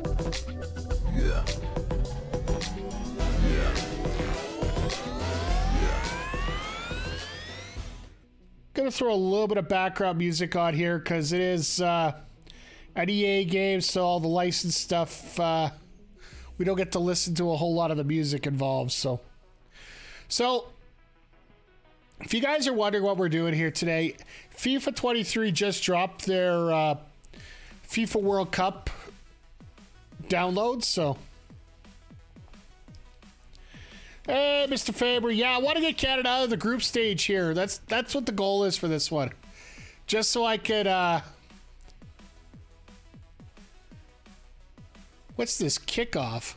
Yeah. Yeah. Gonna throw a little bit of background music on here because it is an EA game, so all the licensed stuff, we don't get to listen to a whole lot of the music involved. So if you guys are wondering what we're doing here today, FIFA 23 just dropped their FIFA World Cup downloads. So, hey, Mr. Faber, yeah, I want to get Canada out of the group stage here. That's what the goal is for this one. Just so I could, what's this kickoff?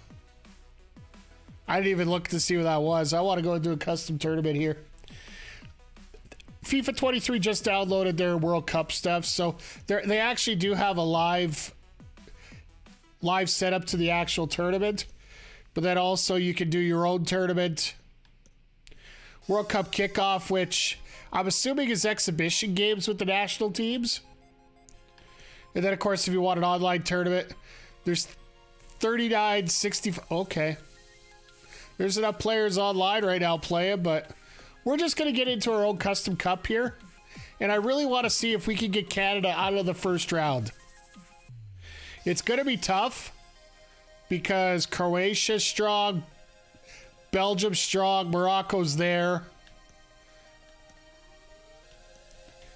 I didn't even look to see what that was. I want to go into a custom tournament here. FIFA 23 just downloaded their World Cup stuff, so they actually do have a live setup to the actual tournament. But then also you can do your own tournament. World Cup kickoff, which I'm assuming is exhibition games with the national teams. And then, of course, if you want an online tournament, there's 39, 60. Okay. There's enough players online right now playing, but we're just going to get into our own custom cup here. And I really want to see if we can get Canada out of the first round. It's going to be tough because Croatia's strong, Belgium's strong, Morocco's there.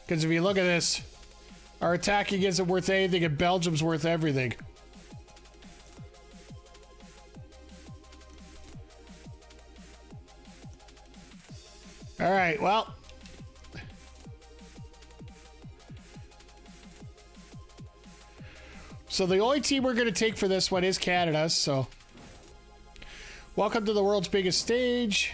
Because if you look at this, our attacking isn't worth anything and Belgium's worth everything. All right, well. So the only team we're going to take for this one is Canada, so. Welcome to the world's biggest stage.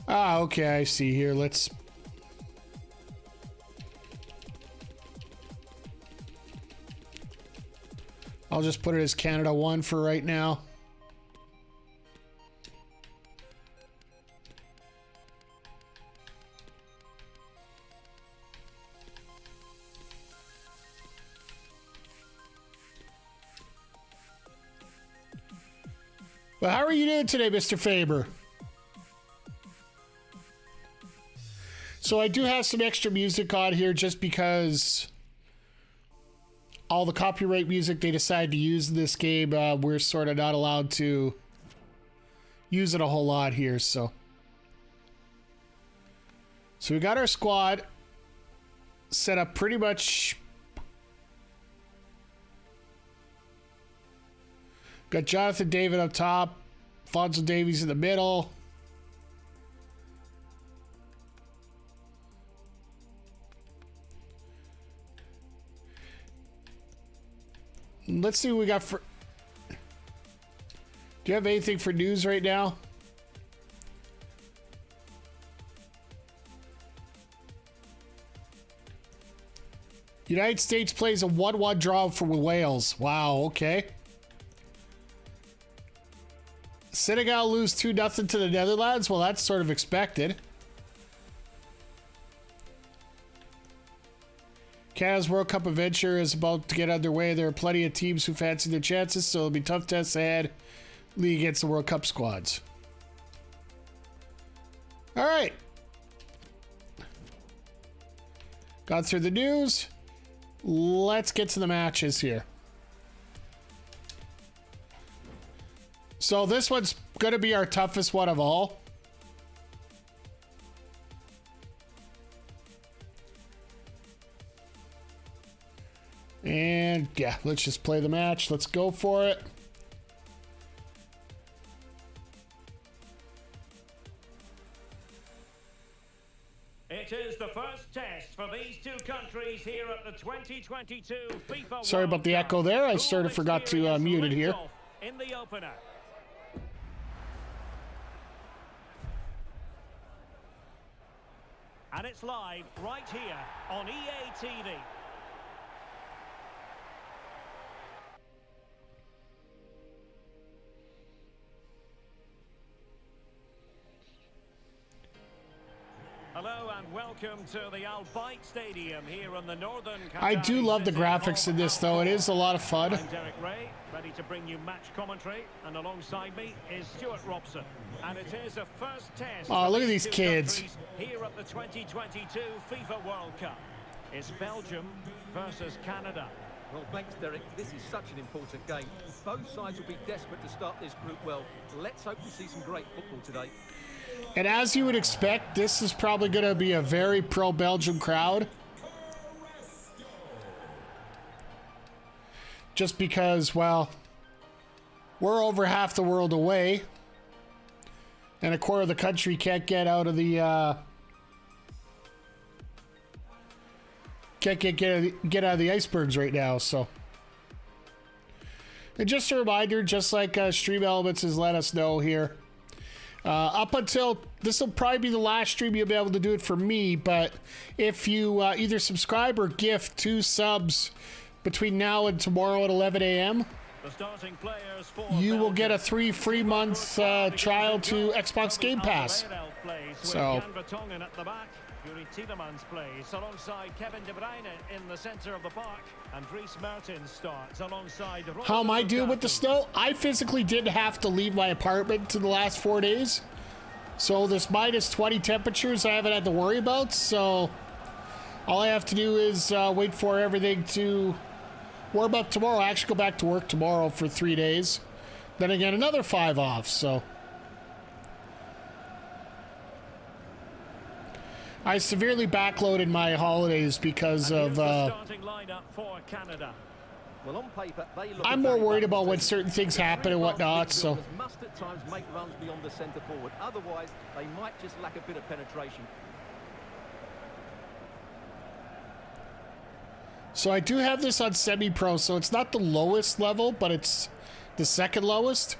Ah, okay, I see here. Let's... I'll just put it as Canada 1 for right now. Well, how are you doing today, Mr. Faber? So I do have some extra music on here just because all the copyright music they decide to use in this game, we're sort of not allowed to use it a whole lot here. So we got our squad set up pretty much. Got Jonathan David up top, Fonzo Davies in the middle. Let's see what we got for... Do you have anything for news right now? United States plays a 1-1 draw for Wales. Wow, okay. Senegal lose 2-0 to the Netherlands. Well, that's sort of expected. Canada's World Cup adventure is about to get underway. There are plenty of teams who fancy their chances, so it'll be tough tests ahead. League against the World Cup squads. All right. Got through the news. Let's get to the matches here. So this one's going to be our toughest one of all. And yeah, let's just play the match. Let's go for it. It is the first test for these two countries here at the 2022 FIFA Sorry about the echo there. I sort of forgot to mute it here. In the opener. And it's live right here on EA TV. Hello and welcome to the Al Bayt Stadium here on the northern. I do love the graphics in this, though. It is a lot of fun. I'm Derek Ray, ready to bring you match commentary, and alongside me is Stuart Robson. And it is a first test. Oh, look at these two kids countries here at the 2022 FIFA World Cup. It's Belgium versus Canada. Well, thanks, Derek. This is such an important game. Both sides will be desperate to start this group well. Let's hope we see some great football today. And as you would expect, this is probably going to be a very pro-Belgium crowd. Just because, well, we're over half the world away. And a quarter of the country can't get out of the... Can't get out of the icebergs right now, so... And just a reminder, just like Stream Elements has let us know here, up until this will probably be the last stream you'll be able to do it for me, but if you either subscribe or gift 2 subs between now and tomorrow at 11 a.m., you will get a 3 free month trial to Xbox Game Pass. So Yuri Tielemans plays alongside Kevin De Bruyne in the centre of the park, and Dries Mertens starts alongside. How am I doing with the snow? I physically didn't have to leave my apartment in the last 4 days, so this minus 20 temperatures I haven't had to worry about. So all I have to do is wait for everything to warm up tomorrow. I actually go back to work tomorrow for 3 days, then I get another 5 off. So I severely backloaded my holidays because of I'm more worried about when certain things happen and whatnot, so must at times make runs beyond the centre forward. Otherwise, they might just lack a bit of penetration. So I do have this on semi-pro, so it's not the lowest level, but it's the second lowest.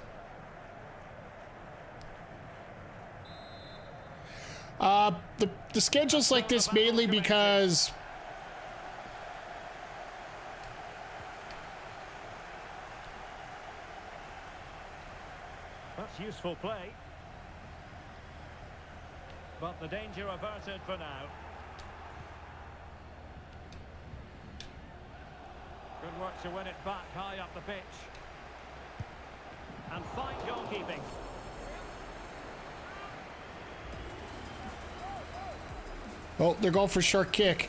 The schedule's like this mainly because that's useful play, but the danger averted for now. Good work to win it back high up the pitch, and fine goalkeeping. Oh, they're going for a short kick.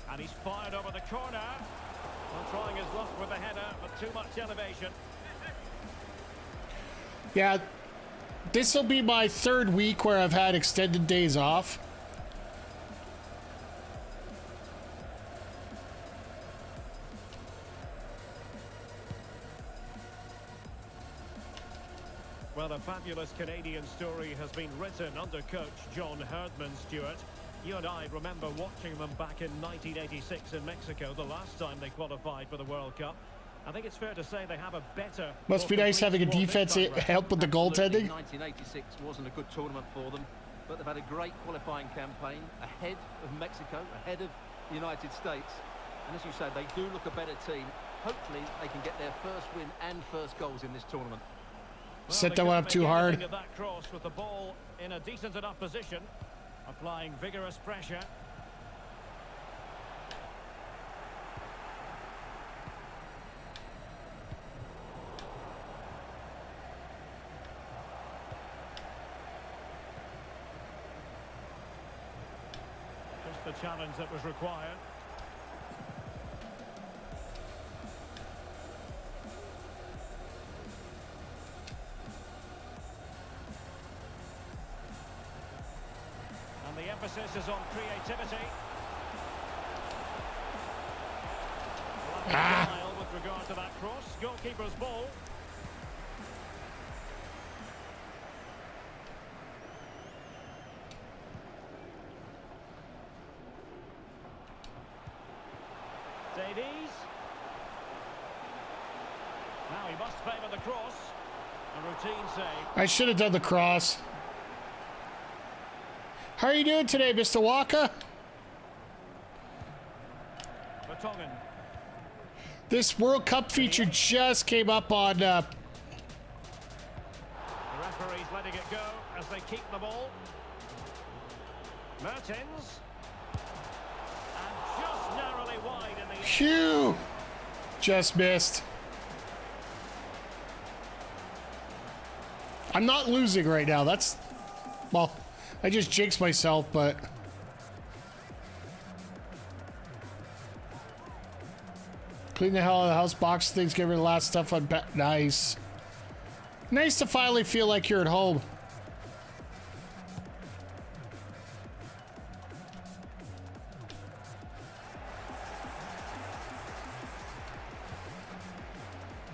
And he's fired over the corner. Not trying his luck with the header, but too much elevation. Yeah, this will be my 3rd week where I've had extended days off. Well, a fabulous Canadian story has been written under coach John Herdman, Stuart. You and I remember watching them back in 1986 in Mexico, the last time they qualified for the World Cup. I think it's fair to say they have a better... Must be nice having a defense help with the goaltending. 1986 wasn't a good tournament for them, but they've had a great qualifying campaign ahead of Mexico, ahead of the United States. And as you say, they do look a better team. Hopefully they can get their first win and first goals in this tournament. Well, set that one up too hard. That cross with the ball in a decent enough position, applying vigorous pressure. Just the challenge that was required. The emphasis is on creativity. With regard to that cross, goalkeeper's ball. Davies. Now he must favour the cross. A routine save. I should have done the cross. How are you doing today, Mr. Walker? This World Cup feature just came up on The referee's letting it go as they keep the ball. Mertens. And just narrowly wide in the end. Phew! Just missed. I'm not losing right now. That's... Well, I just jinxed myself, but... Clean the hell out of the house, box things, get rid of the last stuff on... Nice. Nice to finally feel like you're at home.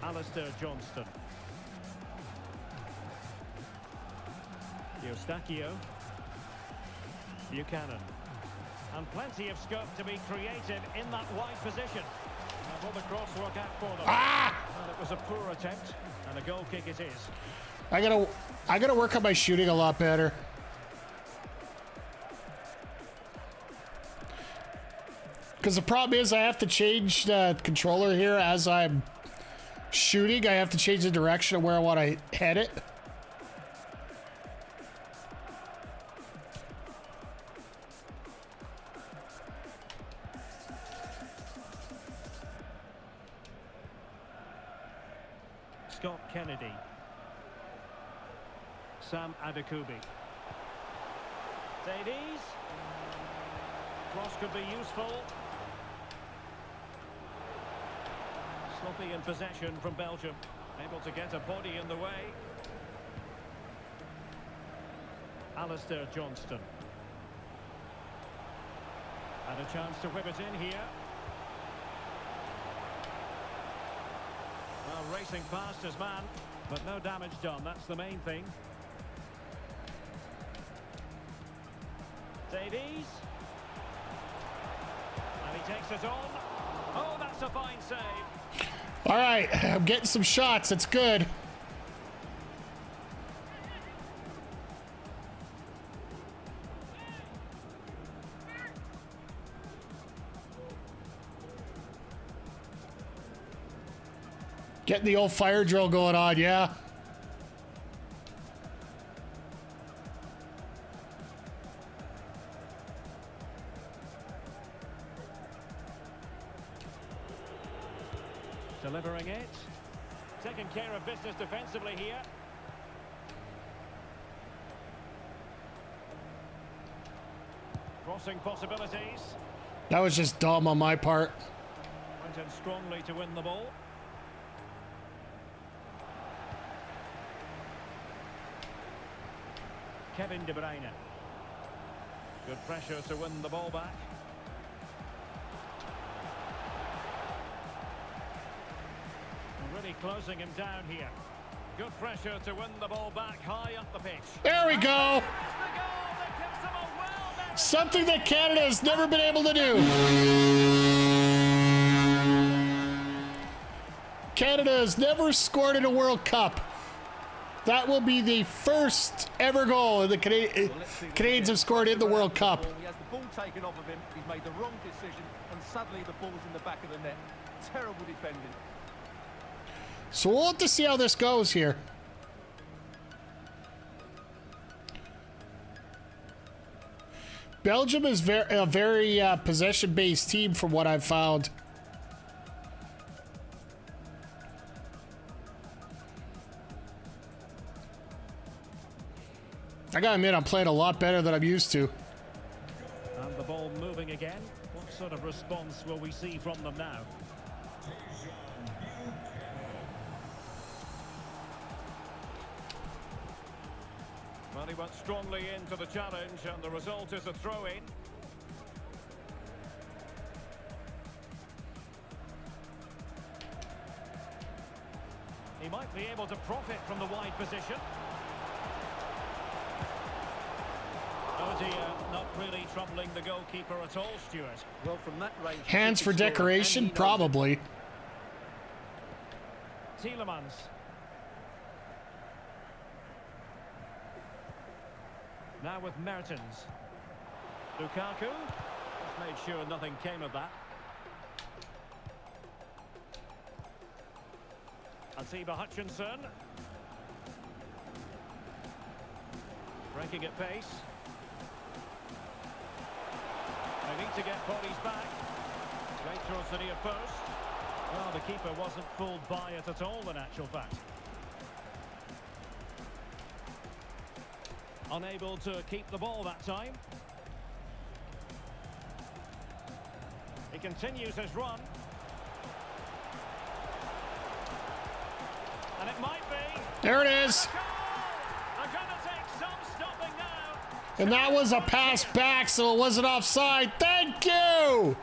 Alistair Johnston. Eustachio. Buchanan. And plenty of scope to be creative in that wide position. And will the cross work out for them? Ah! And it was a poor attempt, and a goal kick it is. I gotta work on my shooting a lot better. Because the problem is I have to change the controller here as I'm shooting. I have to change the direction of where I want to head it. Scott Kennedy. Sam Adekubi. Davies. Cross could be useful. Sloppy in possession from Belgium. Able to get a body in the way. Alistair Johnston. And a chance to whip it in here. Well, racing past his man, but no damage done. That's the main thing. Davies. And he takes it on. Oh, that's a fine save. All right, I'm getting some shots. It's good. Getting the old fire drill going on, yeah. Delivering it. Taking care of business defensively here. Crossing possibilities. That was just dumb on my part. Went in strongly to win the ball. Kevin De Bruyne. Good pressure to win the ball back. Really closing him down here. Good pressure to win the ball back high up the pitch. There we go. Something that Canada has never been able to do. Canada has never scored in a World Cup. That will be the first ever goal the Canadians have scored in the World Cup. He has the ball taken off of him. He's made the wrong decision, and suddenly the ball's in the back of the net. Terrible defending. So we'll have to see how this goes here. Belgium is a very possession-based team from what I've found. I gotta admit, I'm playing a lot better than I'm used to. And the ball moving again. What sort of response will we see from them now? Well, he went strongly into the challenge, and the result is a throw-in. He might be able to profit from the wide position. Oh dear, not really troubling the goalkeeper at all, Stuart. Well, from that range... Hands for decoration? Probably. Tielemans. Now with Mertens. Lukaku. Just made sure nothing came of that. Atiba Hutchinson. Breaking at pace. They need to get bodies back. Straight towards the near post. Well, the keeper wasn't fooled by it at all, in actual fact. Unable to keep the ball that time. He continues his run. And it might be. There it is. They're going to take some stopping now. And that was a pass back, so it wasn't offside. Thank you.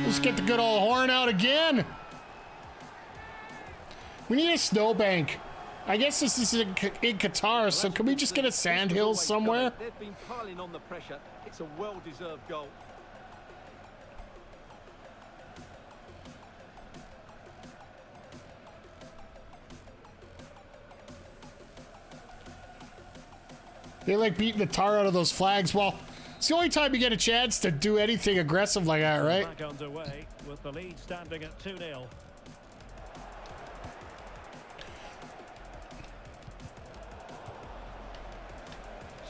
Let's get the good old horn out again. We need a snowbank. I guess this is in Qatar, so can we just get a sandhill somewhere? They've been piling on the pressure. It's a well-deserved goal. They like beating the tar out of those flags. Well, it's the only time you get a chance to do anything aggressive like that, right? Back underway with the lead standing at 2-0.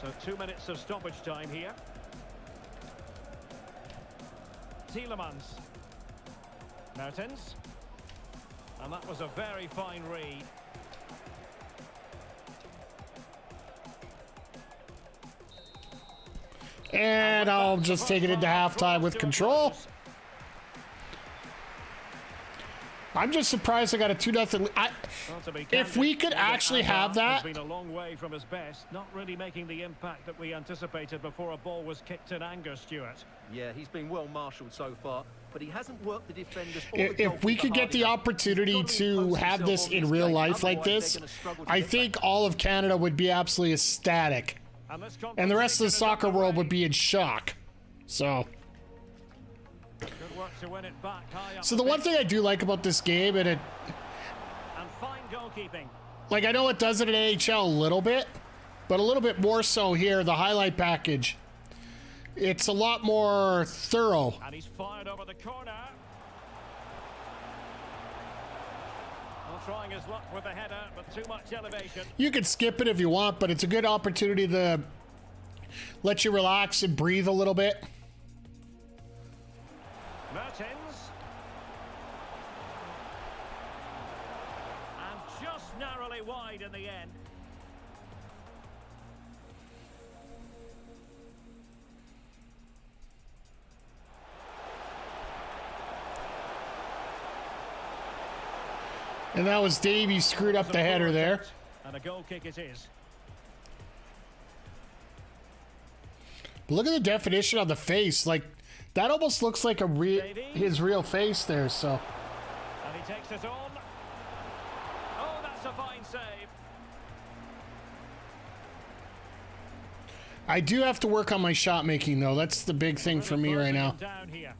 So 2 minutes of stoppage time here. Tielemans. Mertens. And that was a very fine read. And I'll just take it into halftime with control. I'm just surprised I got a 2-0. If we could actually have that. Been a long way from his best, not really making the impact that we anticipated before a ball was kicked in anger, Stuart. Yeah, he's been well marshalled so far, but he hasn't worked the defenders. If we could get the opportunity to have this in real life like this, I think all of Canada would be absolutely ecstatic. And the rest of the soccer world would be in shock. So the one thing I do like about this game, and fine goalkeeping. Like, I know it does it in NHL a little bit, but a little bit more so here, the highlight package. It's a lot more thorough. And he's fired over the corner. Well, trying his luck with the header, but too much elevation. You can skip it if you want, but it's a good opportunity to let you relax and breathe a little bit. Mertens. And just narrowly wide in the end. And that was Davey screwed up the header there. And a goal kick it is. Look at the definition on the face. Like, that almost looks like his real face there, so. And he takes it on. Oh, that's a fine save. I do have to work on my shot making, though. That's the big thing for me right now. Down here.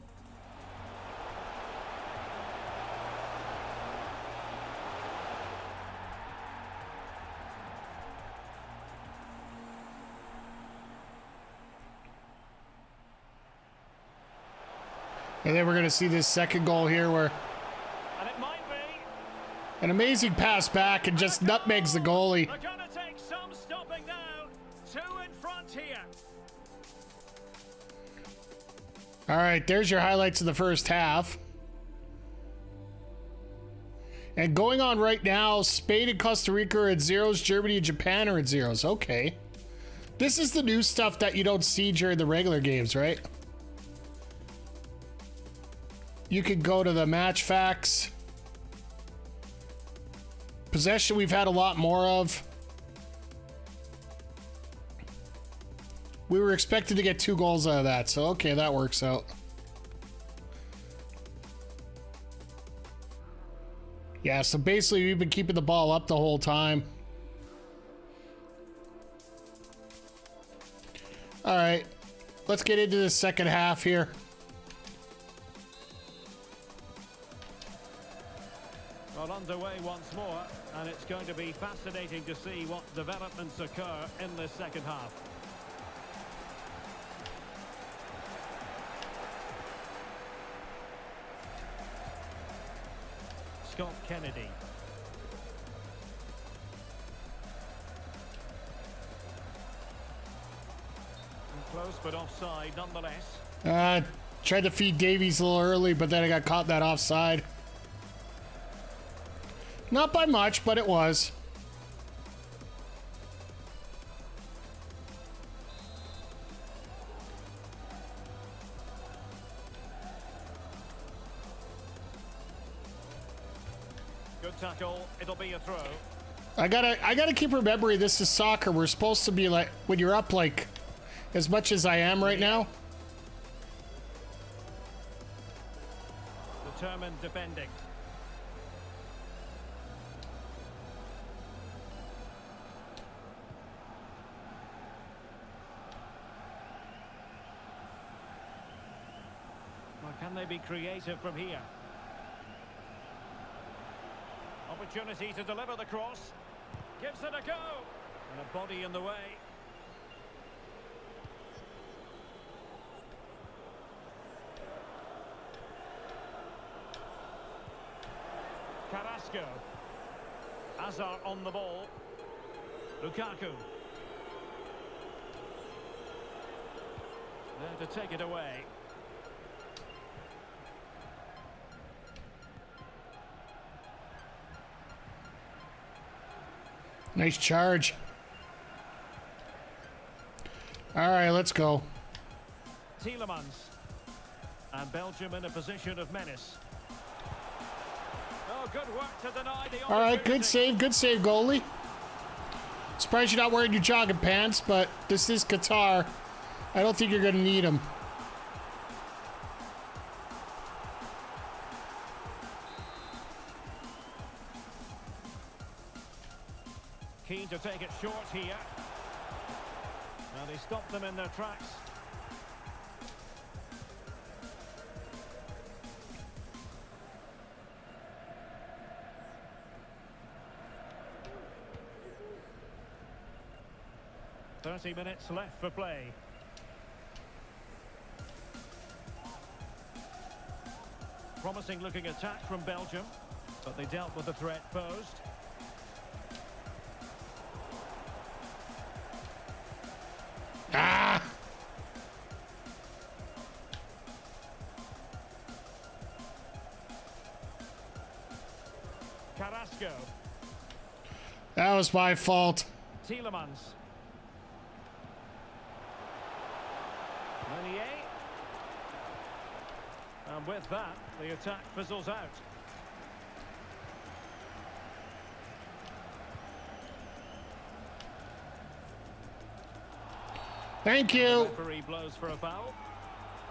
And then we're going to see this second goal here where And it might be. an amazing pass back and just nutmegs the goalie. They're going to take some stopping now. 2 in front here. All right, there's your highlights of the first half. And going on right now, Spain and Costa Rica are at zeros, Germany and Japan are at zeros. Okay. This is the new stuff that you don't see during the regular games, right? You could go to the match facts. Possession we've had a lot more of. We were expected to get 2 goals out of that, so okay, that works out. Yeah, so basically we've been keeping the ball up the whole time. All right, let's get into the second half here. Well, underway once more, and it's going to be fascinating to see what developments occur in this second half. Scott Kennedy. Close but offside nonetheless. Tried to feed Davies a little early, but then I got caught that offside. Not by much, but it was. Good tackle. It'll be a throw. I gotta keep remembering this is soccer. We're supposed to be like when you're up like as much as I am right now. Determined defending. Well, can they be creative from here? Opportunity to deliver the cross. Gives it a go. And a body in the way. Carrasco. Hazard on the ball. Lukaku. There to take it away. Nice charge. All right, let's go. Tielemans. And Belgium in a position of menace. Oh, good work to deny the All right, good save, goalie. Surprised you're not wearing your jogging pants, but this is Qatar. I don't think you're going to need them. Keen to take it short here. Now they stop them in their tracks. "30 minutes left for play." Promising looking attack from Belgium, but they dealt with the threat posed. Ah! Carrasco. That was my fault. Tielemans. Meunier. And with that, the attack fizzles out. Thank The you. referee blows for a foul.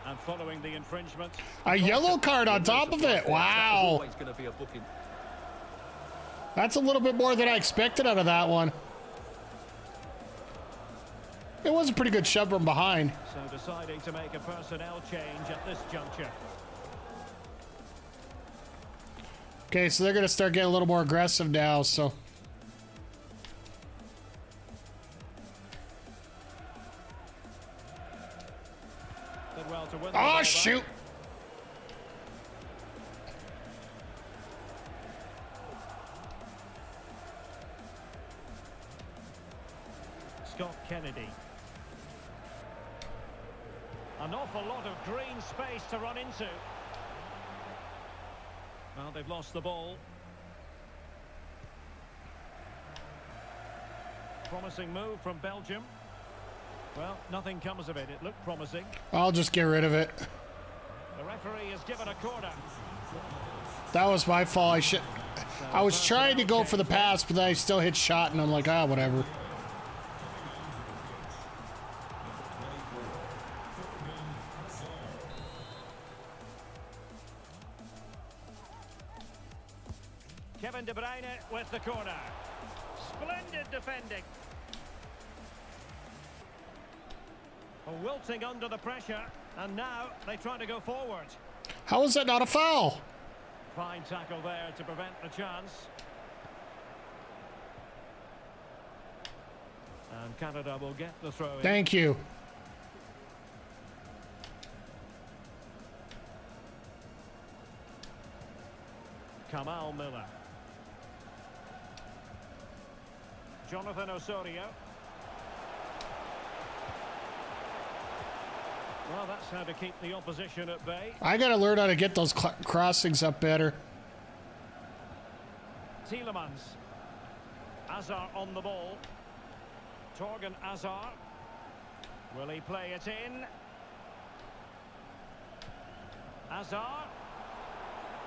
And following the infringement, A yellow card on top of it. Wow. Always going to be a booking. That's a little bit more than I expected out of that one. It was a pretty good shove from behind. so deciding to make a personnel change at this juncture. Okay, so they're going to start getting a little more aggressive now, so. Did well to win the Oh, ball shoot. back. Scott Kennedy. An awful lot of green space to run into. Well, they've lost the ball. Promising move from Belgium. Well, nothing comes of it. It looked promising. I'll just get rid of it. The referee has given a corner. That was my fault. I was trying to go for the pass, but then I still hit shot, and I'm like, ah, whatever. Kevin De Bruyne with the corner. Splendid defending. Wilting under the pressure, and now they try to go forward. How is that not a foul? Fine tackle there to prevent the chance. And Canada will get the throw in. Thank you. Kamal Miller. Jonathan Osorio. Well, that's how to keep the opposition at bay. I got to learn how to get those crossings up better. Tielemans. Azar on the ball. Torgan Azar. Will he play it in? Azar.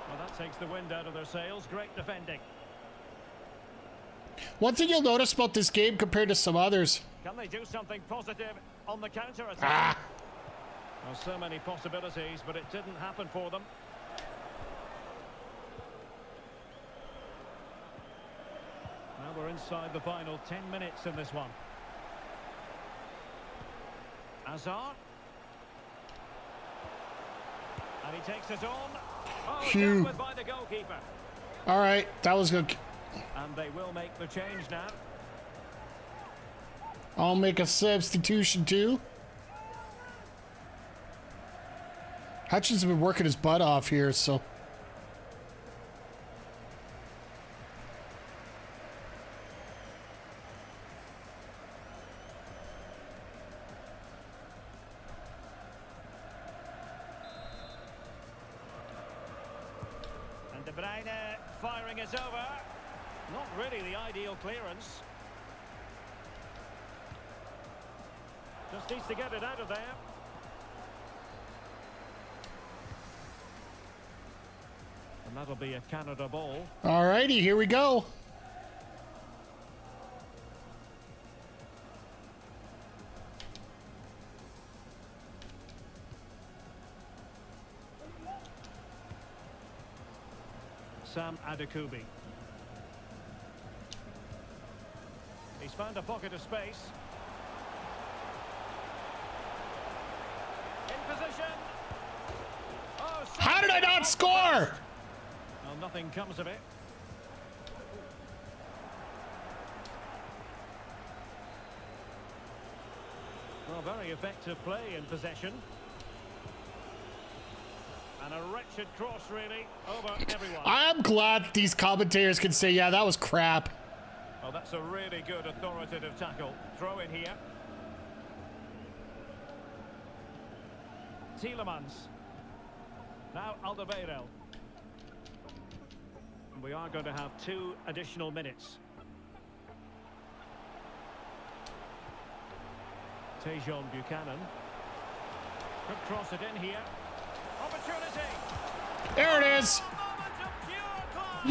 Well, that takes the wind out of their sails. Great defending. One thing you'll notice about this game compared to some others. Can they do something positive on the counter-attack? Ah. Well, so many possibilities, but it didn't happen for them. Now we're inside the final 10 minutes in this one. Azar. And he takes it on. Oh, Phew. dealt with by the goalkeeper. All right, that was good. And they will make the change now. I'll make a substitution too. Hutchins has been working his butt off here, so. And De Bruyne firing is over. Not really the ideal clearance. Just needs to get it out of there. And that'll be a Canada ball. All righty, here we go. Sam Adekubi. He's found a pocket of space. In position. Oh, How did I not score? well, nothing comes of it. Well, very effective play in possession. And a wretched cross, really, over everyone. I'm glad these commentators can say, yeah, that was crap. Oh, that's a really good authoritative tackle. Throw in here. Tielemans. Now Alderweireld. We are going to have 2 additional minutes. Tejon Buchanan. Could cross it in here. Opportunity. There it is. Moment of pure class.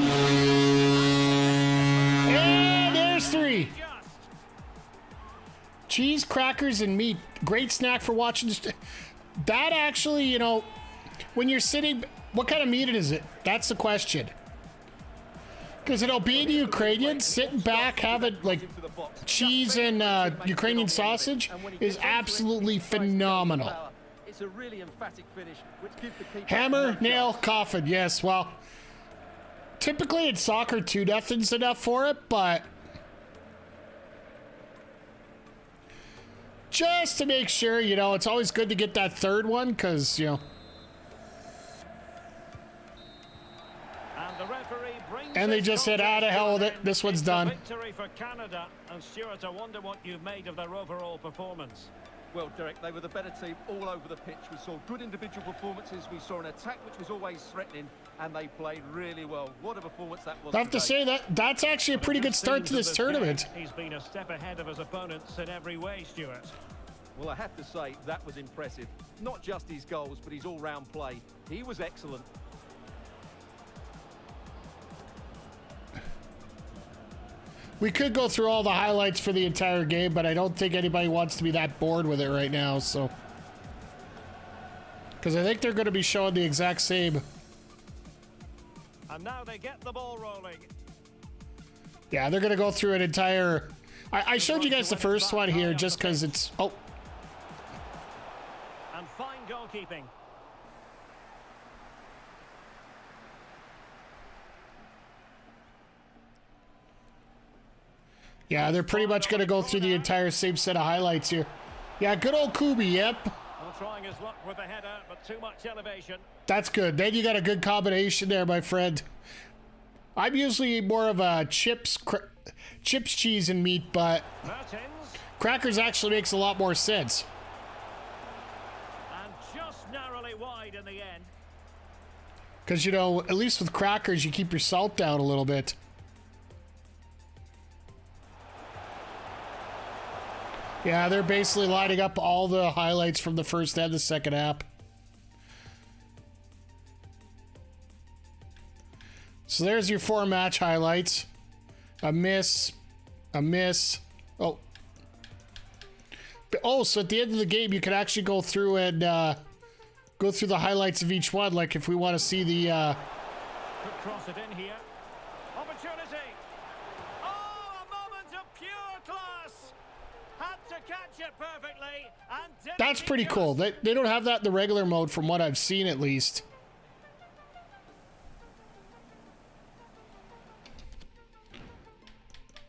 And there's 3. Just. Cheese, crackers, and meat. Great snack for watching. That actually, you know, when you're sitting, what kind of meat is it? That's the question. Because, you know, being Ukrainian, sitting back, having, like, cheese and Ukrainian sausage is absolutely phenomenal. It's a really emphatic finish, which gives the keeper Hammer, no nail, chance. coffin. Yes, well, typically in soccer, 2-0's enough for it, but just to make sure, you know, it's always good to get that third one because, you know. And the referee brings And they this just said, contest "Ah, to hell with to it. an end." This one's It's done." A victory for Canada. And Stuart, I wonder what you've made of their overall performance. Well, Derek, they were the better team all over the pitch. We saw good individual performances. We saw an attack which was always threatening, and they played really well. What a performance that was. I have to today. say that's actually a pretty good start to this tournament. He's been a step ahead of his opponents in every way, Stuart. Well, I have to say, that was impressive. Not just his goals, but his all-round play. He was excellent. We could go through all the highlights for the entire game, but I don't think anybody wants to be that bored with it right now, so. Because I think they're going to be showing the exact same. And now they get the ball rolling. Yeah, they're going to go through an entire. I showed you guys the first one here just because it's. Oh. And fine goalkeeping. Yeah, they're pretty much going to go through the entire same set of highlights here. Yeah, good old Kubi, yep. Well, trying his luck with the header, but too much elevation. That's good. Then you got a good combination there, my friend. I'm usually more of a chips, cheese, and meat, but Mertens. crackers actually makes a lot more sense. And just narrowly wide in the end. Because, you know, at least with crackers, you keep your salt down a little bit. Yeah, they're basically lining up all the highlights from the first and the second half. So there's your 4 match highlights. A miss. A miss. Oh. Oh, so at the end of the game, you can actually go through and go through the highlights of each one. Like if we want to see the... Could cross it in here. Opportunity. Oh, a moment of pure class. Had to catch it perfectly. And That's pretty cool. They don't have that in the regular mode from what I've seen at least.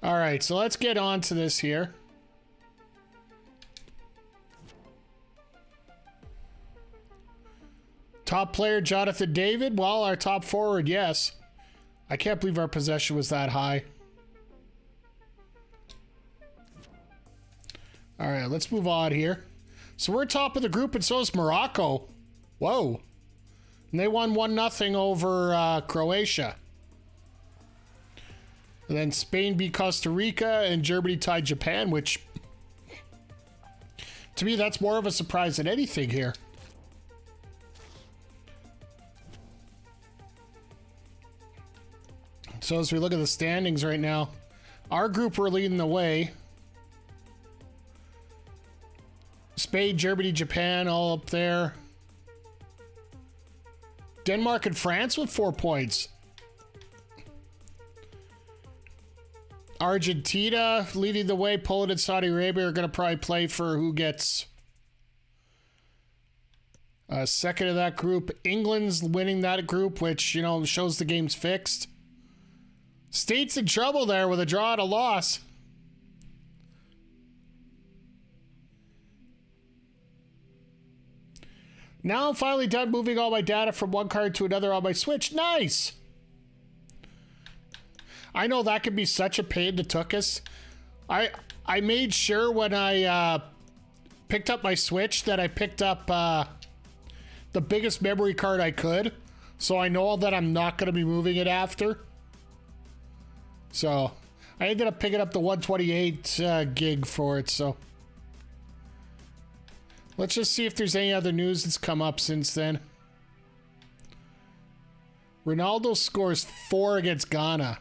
All right, so let's get on to this here. Top player, Jonathan David. Well, our top forward, yes. I can't believe our possession was that high. All right, let's move on here. So we're top of the group, and so is Morocco. Whoa. And they won 1-0 over Croatia. And then Spain beat Costa Rica, and Germany tied Japan, which, to me, that's more of a surprise than anything here. So as we look at the standings right now, our group, we're leading the way. Spain, Germany, Japan, all up there. Denmark and France with 4 points. Argentina leading the way. Poland and Saudi Arabia are going to probably play for who gets second of that group. England's winning that group, which, you know, shows the game's fixed. States in trouble there with a draw and a loss. Now I'm finally done moving all my data from one card to another on my Switch. Nice! I know that could be such a pain to took us. I made sure when I picked up my Switch that I picked up the biggest memory card I could. So I know that I'm not going to be moving it after. So I ended up picking up the 128 gig for it. So let's just see if there's any other news that's come up since then. Ronaldo scores 4 against Ghana.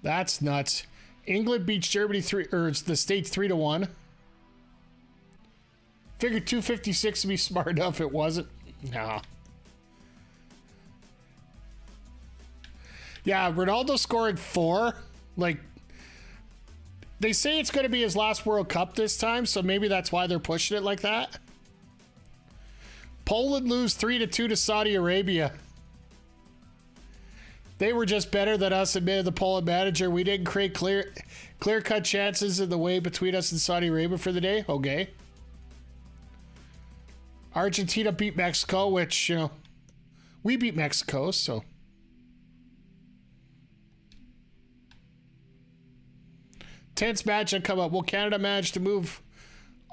That's nuts. England beats Germany the States 3-1. Figured 256 to be smart enough. It wasn't. Nah. Yeah, Ronaldo scoring 4. Like, they say it's going to be his last World Cup this time, so maybe that's why they're pushing it like that. Poland lose 3-2 to Saudi Arabia. They were just better than us, admitted the Poland manager. We didn't create clear-cut chances in the way between us and Saudi Arabia for the day. Okay. Argentina beat Mexico, which, you know, we beat Mexico, so. Tense match that come up. Will Canada manage to move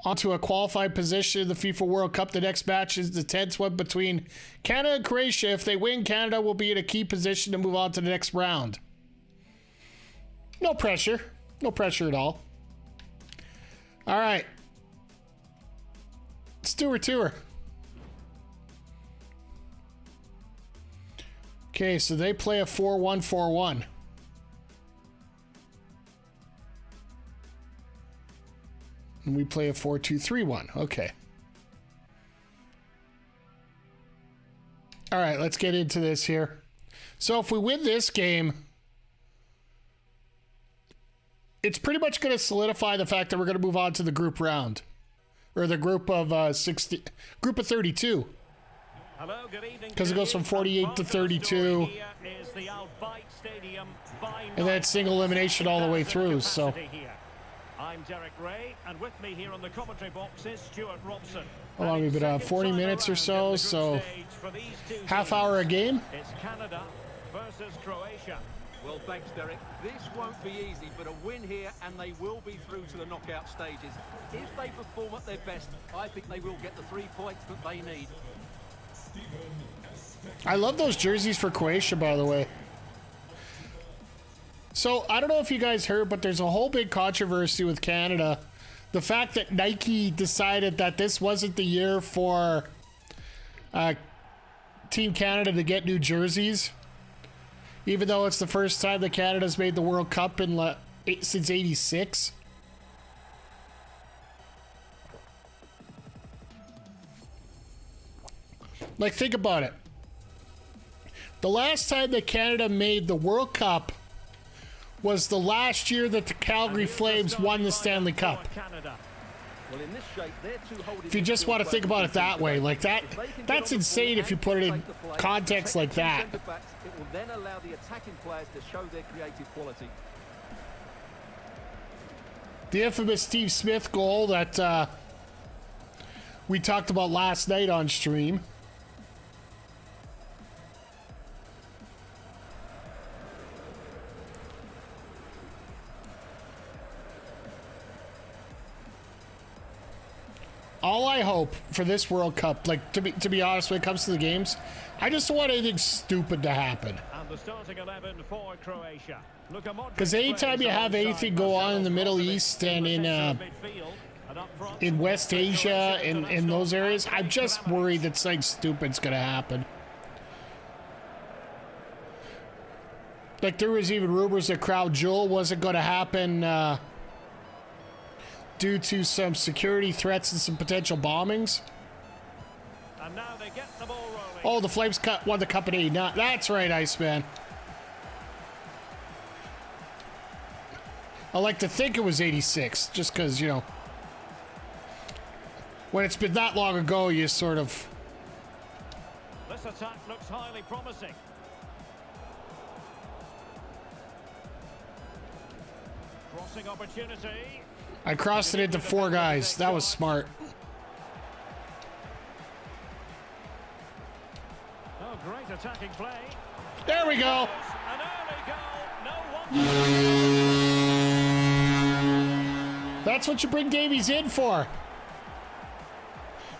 onto a qualified position in the FIFA World Cup? The next match is the tense one between Canada and Croatia. If they win, Canada will be in a key position to move on to the next round. No pressure. No pressure at all. All right. Let's do her tour. Okay, so they play a 4-1-4-1. And we play a 4-2-3-1. Okay. All right, let's get into this here. So if we win this game, it's pretty much going to solidify the fact that we're going to move on to the group round. Or the group of 32. Hello, good evening. Because it goes from 48 to 32. And then single elimination all the way through, so. I'm Derek Ray, and with me here on the commentary box is Stuart Robson. How long have we been on? 40 minutes or so, so half hour a game. It's Canada versus Croatia. Well, thanks, Derek. This won't be easy, but a win here and they will be through to the knockout stages. If they perform at their best, I think they will get the 3 points that they need. I love those jerseys for Croatia, by the way. So, I don't know if you guys heard, but there's a whole big controversy with Canada. The fact that Nike decided that this wasn't the year for Team Canada to get new jerseys, even though it's the first time that Canada's made the World Cup in since '86. Like, think about it. The last time that Canada made the World Cup was the last year that the Calgary Flames won the Stanley Cup. Well, in this shape, they're two holding If you just want to think about it that way, like that's insane if you put it in context like that. It will then allow the attacking players to show their creative quality. The infamous Steve Smith goal that we talked about last night on stream. All I hope for this World Cup, like to be honest, when it comes to the games, I just don't want anything stupid to happen. And the starting 11 for Croatia. Because anytime you have anything go on in the Middle East and in West Asia and in those areas, I'm just worried that something stupid's gonna happen. Like there was even rumors that Crown Jewel wasn't gonna happen due to some security threats and some potential bombings. And now they get the ball rolling. Oh, the Flames won the Cup in '89. That's right, Iceman. I like to think it was '86, just because, you know, when it's been that long ago, you sort of... This attack looks highly promising. Crossing opportunity. I crossed it into 4 guys. That was smart. Oh, great attacking play. There we go. An early goal. No wonder. That's what you bring Davies in for.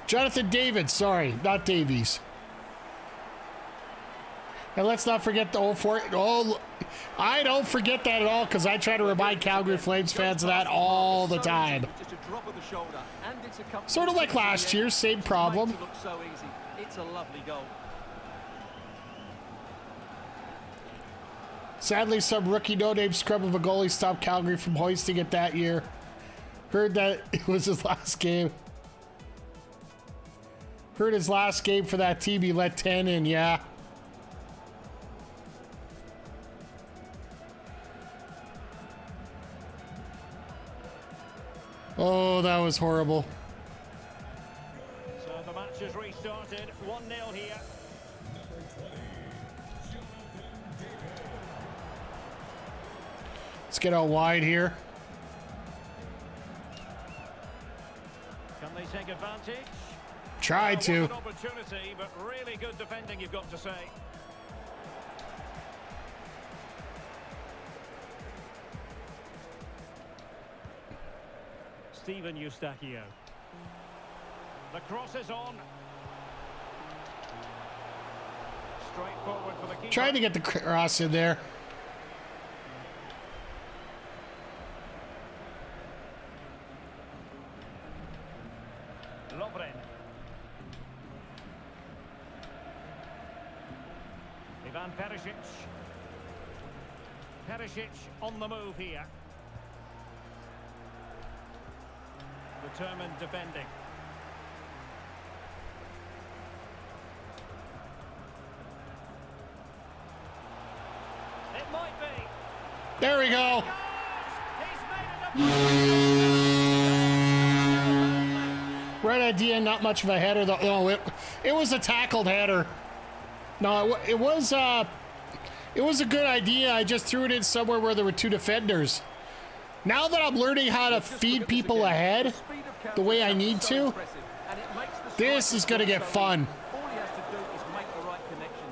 Jonathan David, sorry, not Davies. And let's not forget the I don't forget that at all because I try to remind Calgary Flames fans of that all the time. Sort of like last year, same problem. It's a lovely goal. Sadly, some rookie no-name scrub of a goalie stopped Calgary from hoisting it that year. Heard that it was his last game. Heard his last game for that team, he let 10 in, yeah. Oh, that was horrible. So the match has restarted. 1-0 here. Let's get out wide here. Can they take advantage? Tried to. An opportunity, but really good defending, you've got to say. Steven Eustachio. The cross is on. Straight forward for the keeper. Tried to get the cross in there. Lovren. Ivan Perisic. Perisic on the move here. Determined defending. It might be. There we go. Right idea, not much of a header though. No, it was a tackled header. No, it was a good idea. I just threw it in somewhere where there were 2 defenders. Now that I'm learning how to feed people ahead the way I need to, this is going to get fun.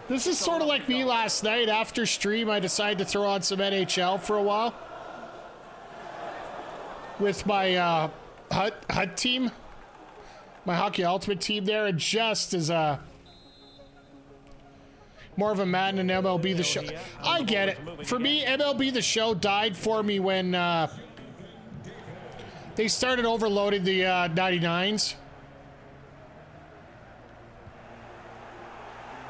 This is sort of like me last night. After stream, I decided to throw on some NHL for a while with my HUT team, my Hockey Ultimate team there, and just as more of a Madden and MLB The Show. I get it. For me, MLB The Show died for me when they started overloading the 99s.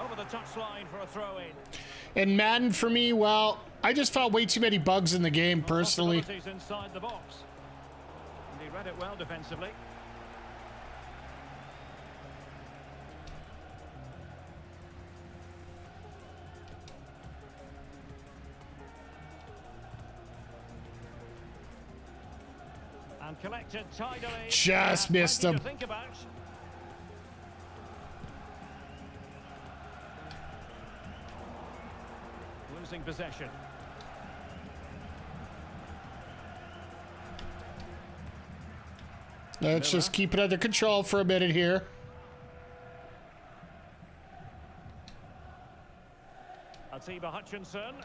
Over the touchline for a throw-in. And Madden for me, well, I just found way too many bugs in the game personally. Inside the box. And he read it well defensively. And collected tidily. Just missed him. Think about. Losing possession. Let's just keep it under control for a minute here. Atiba Hutchinson.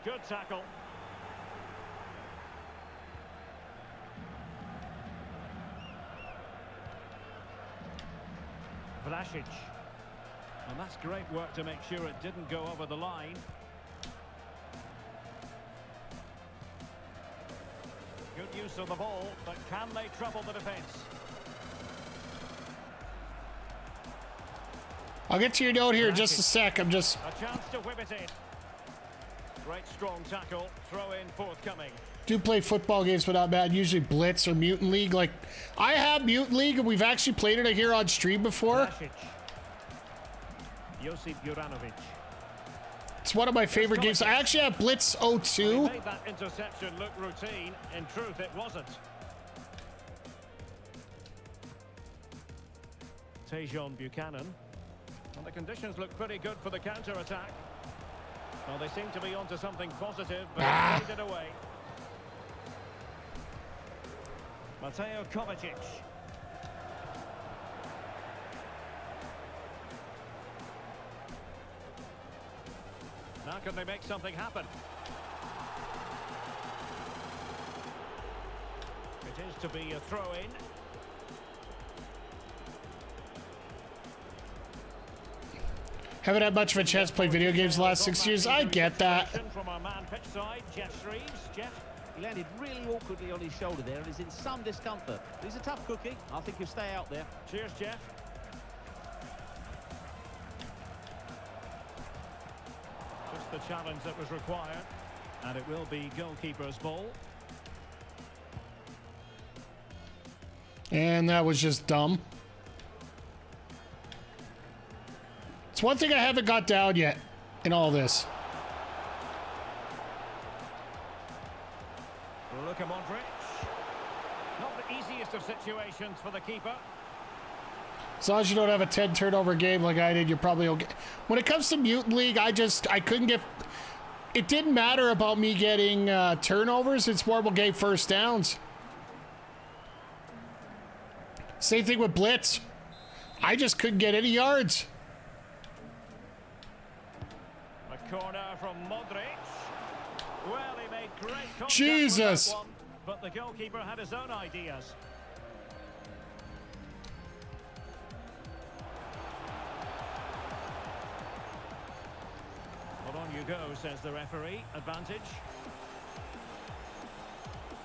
Good tackle. Vlasic. And that's great work to make sure it didn't go over the line. Good use of the ball, but can they trouble the defence? I'll get to your note here in just a sec. I'm just... A chance to whip it in. Great strong tackle, throw in forthcoming. Do play football games, but not bad. Usually Blitz or Mutant League. Like, I have Mutant League, and we've actually played it here on stream before. Vlasic. Josip Juranovic. It's one of my favorite games. I actually have Blitz 02. Made that interception look routine. In truth, it wasn't. Tejon Buchanan. Well, the conditions look pretty good for the counter-attack. Well, they seem to be onto something positive, but they played it away. Mateo Kovacic. Now can they make something happen? It is to be a throw-in. Haven't had much of a chance to play video games the last 6 years. I get that. From our man pitch side, Jeff Shreves. Jeff. He landed really awkwardly on his shoulder there and is in some discomfort. He's a tough cookie. I think he'll stay out there. Cheers, Jeff. Just the challenge that was required. And it will be goalkeeper's ball. And that was just dumb. It's one thing I haven't got down yet in all this. Luka Modric. Not the easiest of situations for the keeper. As long as you don't have a 10 turnover game like I did, you're probably okay. When it comes to Mutant League, I couldn't get... It didn't matter about me getting turnovers. It's more about getting first downs. Same thing with Blitz. I just couldn't get any yards. A corner from Modric. Well, he made great contact. Jesus. With that one, but the goalkeeper had his own ideas. Well, on you go, says the referee. Advantage.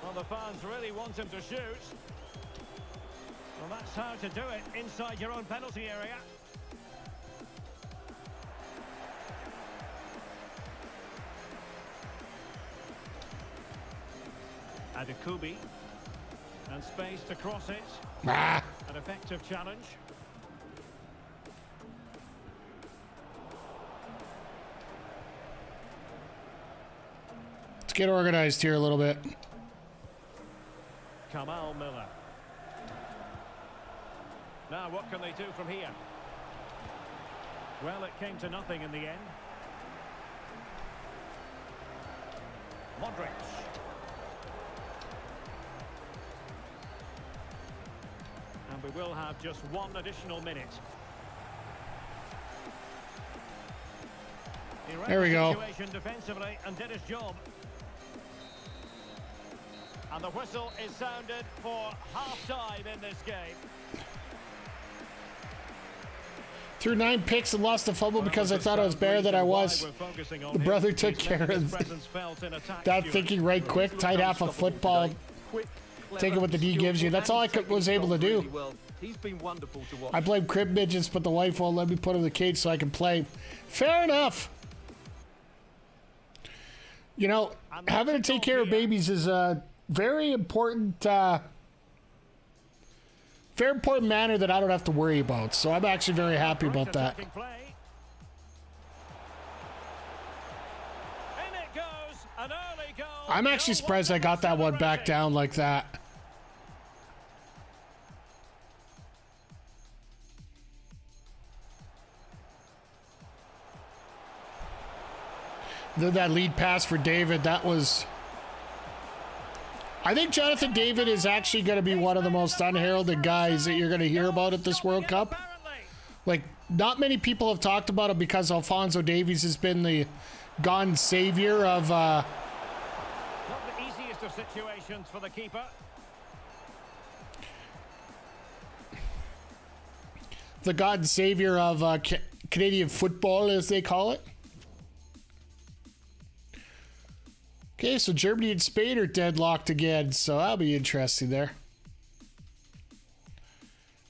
Well, the fans really want him to shoot. Well, that's how to do it inside your own penalty area. Adekubi. And space to cross it. An effective challenge. Let's get organized here a little bit. Kamal Miller. Now, what can they do from here? Well, it came to nothing in the end. Modric. we will have just one additional minute. He read There we the go. situation defensively and did his job. And the whistle is sounded for half-time in this game. Threw 9 picks and lost a fumble because I thought I was better than I was. The brother took care of that thinking right quick, tight half of football, taking what the D gives you. That's all I was able to do. He's been wonderful to watch. I blame crib midgets, but the wife won't let me put him in the cage so I can play. Fair enough. You know, having to take care of babies is a very important, very important matter that I don't have to worry about. So I'm actually very happy about that. I'm actually surprised I got that one back down like that. Then that lead pass for David, that was... I think Jonathan David is actually going to be one of the most unheralded guys that you're going to hear about at this World Cup. Like, not many people have talked about it because Alphonso Davies has been the gone savior of... Not the easiest of situations for the keeper. The god and savior of Canadian football, as they call it. Okay, so Germany and Spain are deadlocked again, so that'll be interesting there.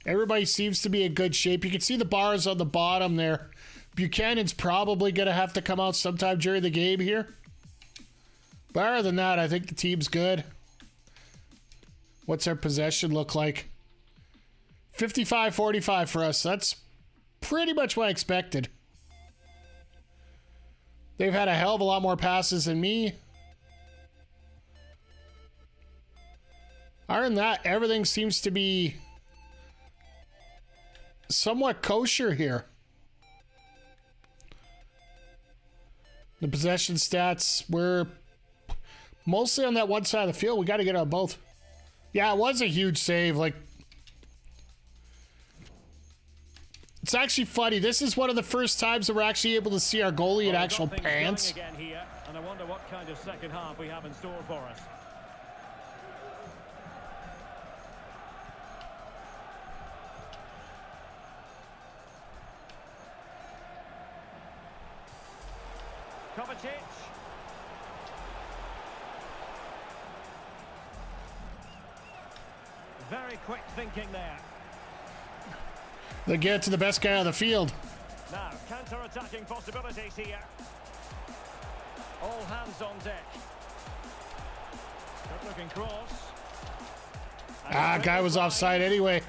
Everybody seems to be in good shape. You can see the bars on the bottom there. Buchanan's probably going to have to come out sometime during the game here. But other than that, I think the team's good. What's our possession look like? 55-45 for us. That's pretty much what I expected. They've had a hell of a lot more passes than me. Other than that, everything seems to be somewhat kosher here. The possession stats were mostly on that one side of the field. We got to get on both. Yeah, it was a huge save. Like, it's actually funny. This is one of the first times that we're actually able to see our goalie in actual pants. Again here, and I wonder what kind of second half we have in store for us. Kovacic. Very quick thinking there. They get to the best guy on the field. Now, counter-attacking possibilities here. All hands on deck. Good-looking cross. Ah, guy was offside anyway.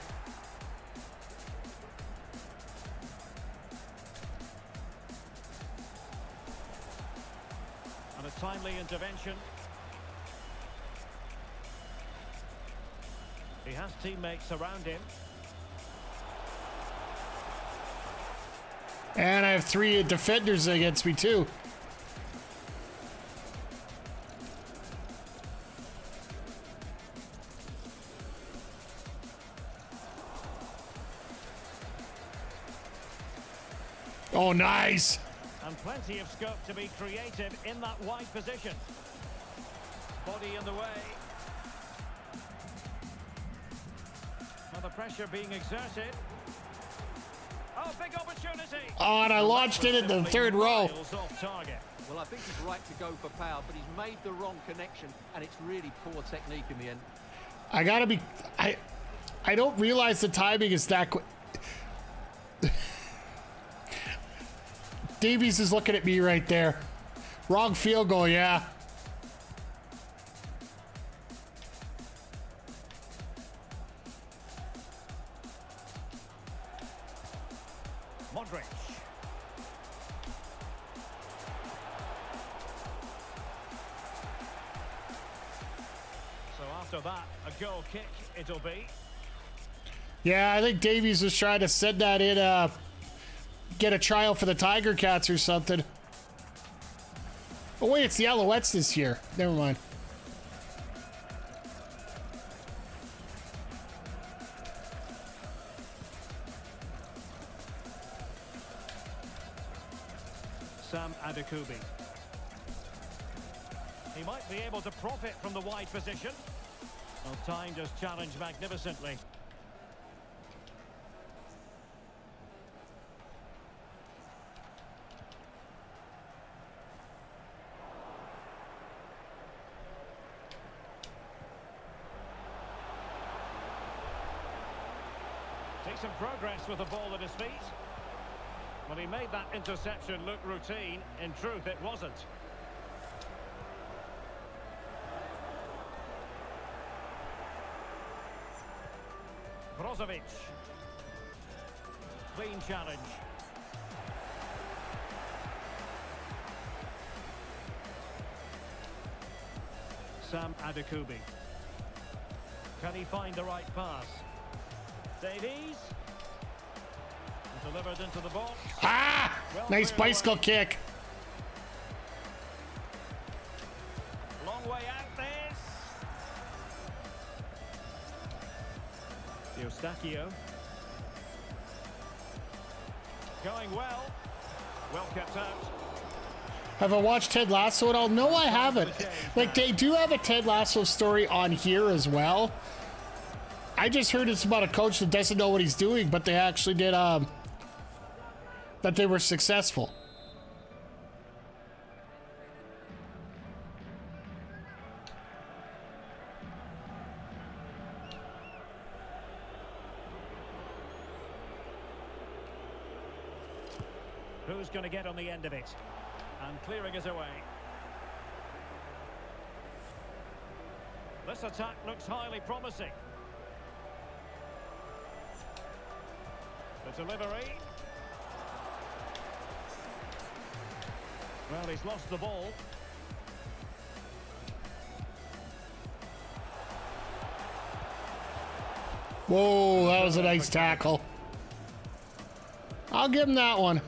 And a timely intervention. He has teammates around him. And I have 3 defenders against me too. Oh, nice. And plenty of scope to be creative in that wide position. Body in the way. Now the pressure being exerted. Oh, big opportunity. Oh, and I launched it in the third row. Off target. Well, I think he's right to go for power, but he's made the wrong connection, and it's really poor technique in the end. I gotta be... I don't realize the timing is that quick. Davies is looking at me right there. Wrong field goal, yeah. Modric. So after that, a goal kick it'll be. Yeah, I think Davies was trying to send that in, get a trial for the Tiger Cats or something. Oh wait, it's the Alouettes this year. Never mind. Sam Adekubi. He might be able to profit from the wide position. Well, timed his challenge magnificently. Decent progress with the ball at his feet. Well, he made that interception look routine. In truth, it wasn't. Brozovic. Clean challenge. Sam Adekubi. Can he find the right pass? Davies. Delivered into the box. Ah! Well, Nice bicycle kick. Long way out this. Eustachio. Going well. Well kept out. Have I watched Ted Lasso at all? No, I haven't. Like, they do have a Ted Lasso story on here as well. I just heard it's about a coach that doesn't know what he's doing, but they actually did, that they were successful. Who's going to get on the end of it? And clearing it away. This attack looks highly promising. The delivery. Well, he's lost the ball. Whoa, that was a nice tackle. I'll give him that one.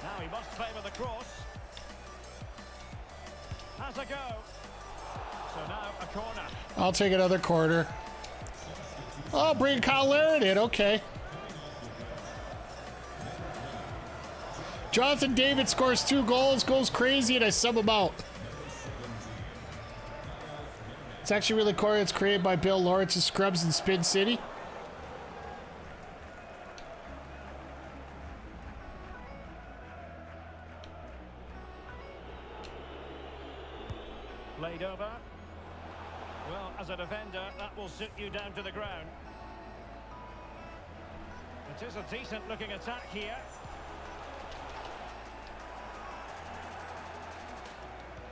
Now he must favour the cross. Has a go. So now a corner. I'll take another quarter. Oh, bring Kyle Laird in. Okay. Jonathan David scores 2 goals, goes crazy, and I sub him out. It's actually really cool. It's created by Bill Lawrence of Scrubs in Spin City. Played over. Well, as a defender, that will sit you down to the ground. It is a decent-looking attack here.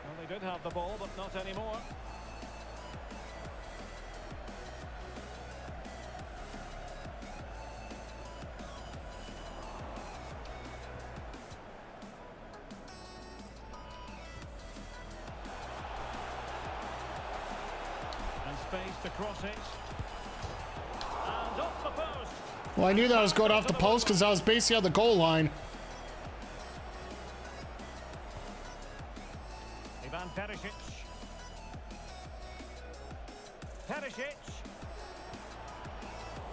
Well, they did have the ball, but not anymore. Space to cross it. And off the post. Well, I knew that was going off the post because I was basically on the goal line. Ivan Perisic. Perisic.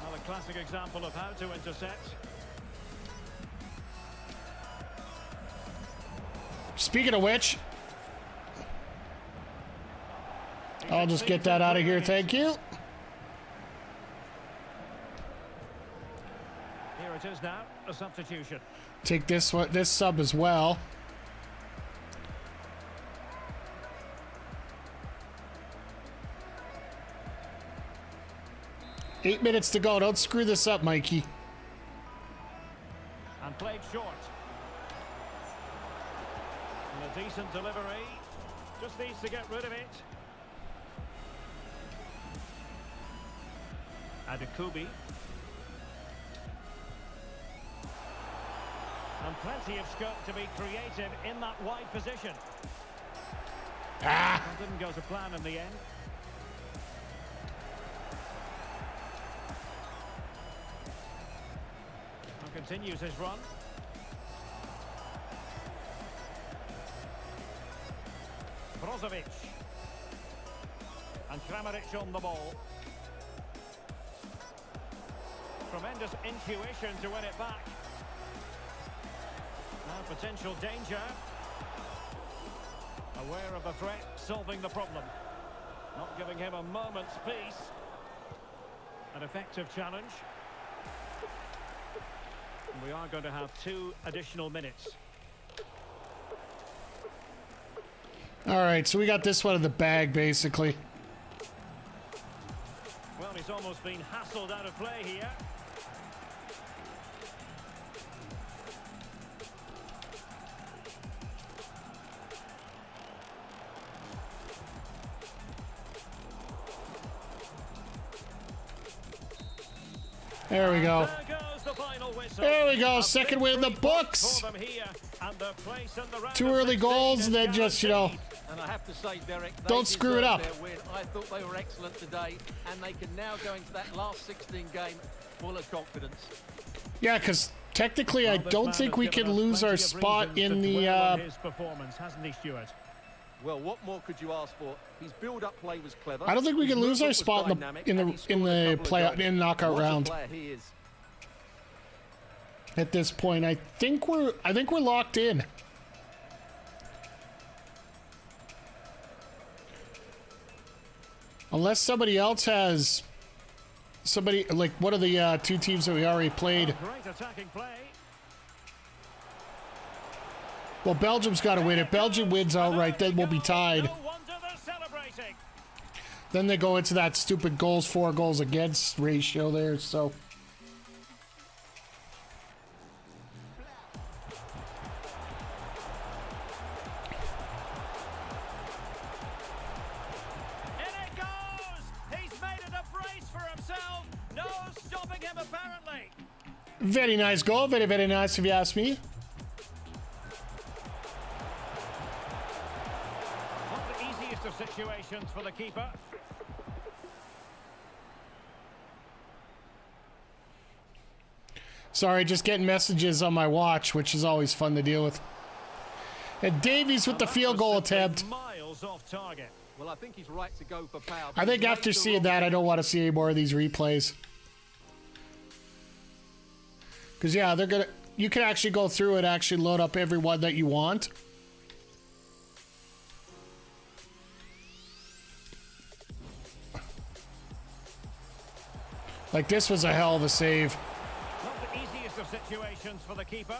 Well, a classic example of how to intercept. Speaking of which, I'll just get that out of here, thank you. Here it is now, a substitution. Take this one, this sub as well. Eight minutes to go. Don't screw this up, Mikey. And played short. And a decent delivery. Just needs to get rid of it. Adekubi. And plenty of scope to be creative in that wide position. Ah! That didn't go to plan in the end. And continues his run. Brozovic. And Kramaric on the ball. Tremendous intuition to win it back. Now potential danger. Aware of the threat, solving the problem. Not giving him a moment's peace. An effective challenge. And we are going to have 2 additional minutes. All right, so we got this one in the bag, basically. Well, he's almost been hassled out of play here. There we go. There goes the final whistle. There we go. Second win in the books. For them here, and the place in the round 2 of early 16 goals, is and then just, you know, guaranteed. And I have to say, Derek, they don't screw it up. deserved their win. I thought they were excellent today, and they can now go into that last 16 game full of confidence. Yeah, because technically I Well, this don't man think has we given can us lose our plenty of spot reasons in to the dwell on his performance, hasn't he, Stuart? Well, what more could you ask for? His build-up play was clever. I don't think we His can lose our movement was spot dynamic, in and he scored a couple of goals. knockout What a round. player he is. At this point, I think we're locked in. Unless somebody else has somebody like one of the 2 teams that we already played. Great attacking play. Well, Belgium's got to win. If Belgium wins outright, then we'll be tied. No wonder they're celebrating. Then they go into that stupid goals for, goals against ratio there. So In it goes. He's made it a brace for himself. No stopping him, apparently. very nice goal. Very, very nice if you ask me. Not the easiest of situations for the keeper. Sorry, just getting messages on my watch, which is always fun to deal with. And Davies with the That field was goal simply attempt. miles off target. Well, I think he's right to go for power. I think He's after made the seeing wrong that, I don't decision. want to see any more of these replays. Because, yeah, they're going to... You can actually go through and actually load up every one that you want. Like, this was a hell of a save. Not the easiest of situations for the keeper.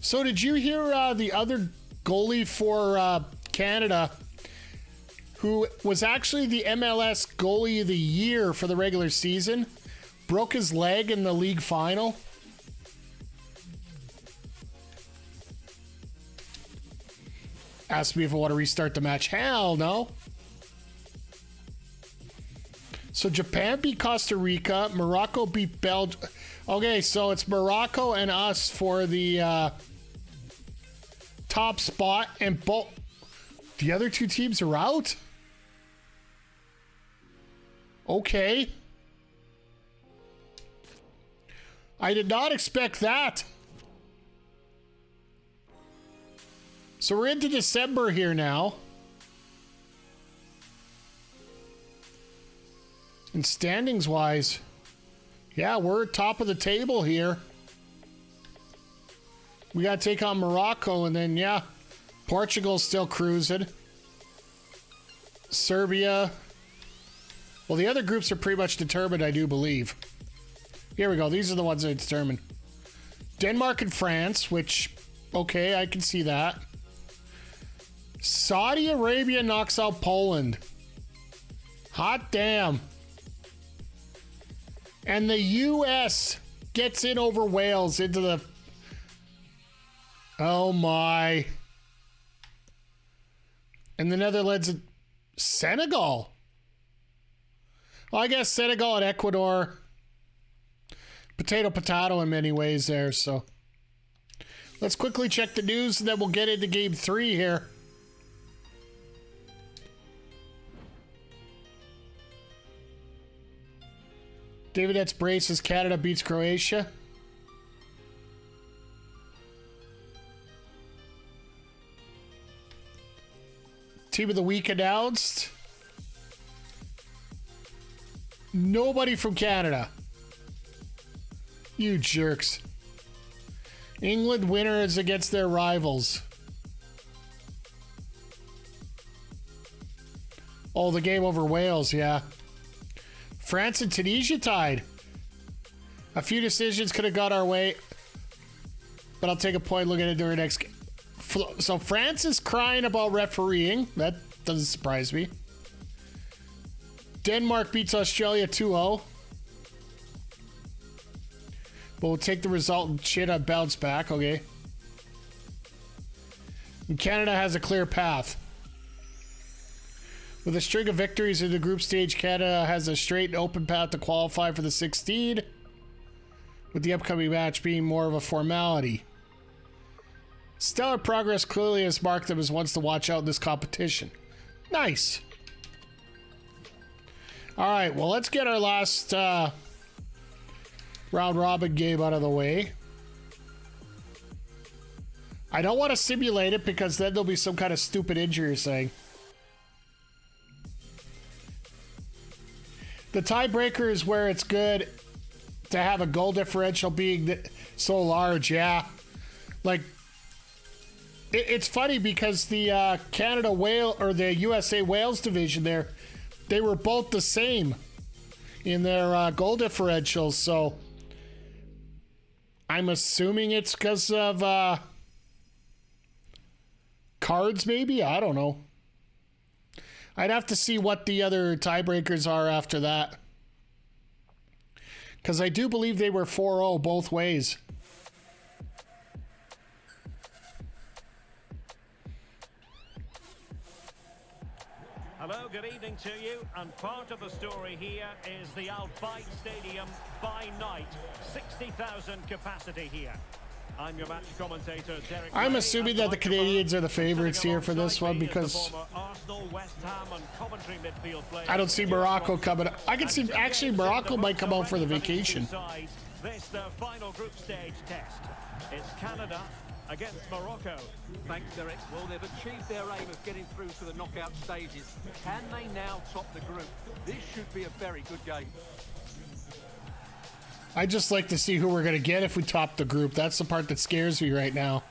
So, did you hear the other goalie for Canada, who was actually the MLS goalie of the year for the regular season, broke his leg in the league final? Asked me if I want to restart the match. Hell no. So Japan beat Costa Rica. Morocco beat Belgium. Okay, so it's Morocco and us for the top spot, and both the other 2 teams are out. Okay. I did not expect that. So we're into December here now. And standings wise, yeah, we're top of the table here. We got to take on Morocco, and then, yeah, Portugal's still cruising. Serbia. Well, the other groups are pretty much determined, I do believe. Here we go. These are the ones that are determined. Denmark and France, which, okay, I can see that. Saudi Arabia knocks out Poland. Hot damn. And the U.S. gets in over Wales into the... Oh, my. And the Netherlands and Senegal. Well, I guess Senegal and Ecuador. Potato, potato in many ways there, so. Let's quickly check the news, and then we'll get into Game 3 here. David Etz braces Canada beats Croatia. Team of the week announced. Nobody from Canada. You jerks. England winners against their rivals. Oh, the game over Wales, yeah. France and Tunisia tied. A few decisions could have got our way, but I'll take a point looking at their next game. So France is crying about refereeing. That doesn't surprise me. Denmark beats Australia 2-0. But we'll take the result and shit on bounce back, okay? And Canada has a clear path. With a string of victories in the group stage, Canada has a straight and open path to qualify for the 16, with the upcoming match being more of a formality. Stellar progress clearly has marked them as ones to watch out in this competition. Nice. All right, well, let's get our last round robin game out of the way. I don't want to simulate it because then there'll be some kind of stupid injury or saying. The tiebreaker is where it's good to have a goal differential being so large, yeah. Like, it's funny because the Canada Wales or the USA Wales division there, they were both the same in their goal differentials. So I'm assuming it's because of cards, maybe. I don't know. I'd have to see what the other tiebreakers are after that, because I do believe they were 4-0 both ways. Hello, good evening to you. And part of the story here is the Al Bayt Stadium by night. 60,000 capacity here. I'm your match commentator, Derek. I'm assuming that the Canadians are the favorites here for this one because I don't see Morocco coming. I can see actually Morocco might come out for the vacation. This their final group stage test. It's Canada against Morocco. Thanks, Derek. Well, they've achieved their aim of getting through to the knockout stages. Can they now top the group? This should be a very good game. I just like to see who we're going to get if we top the group. That's the part that scares me right now.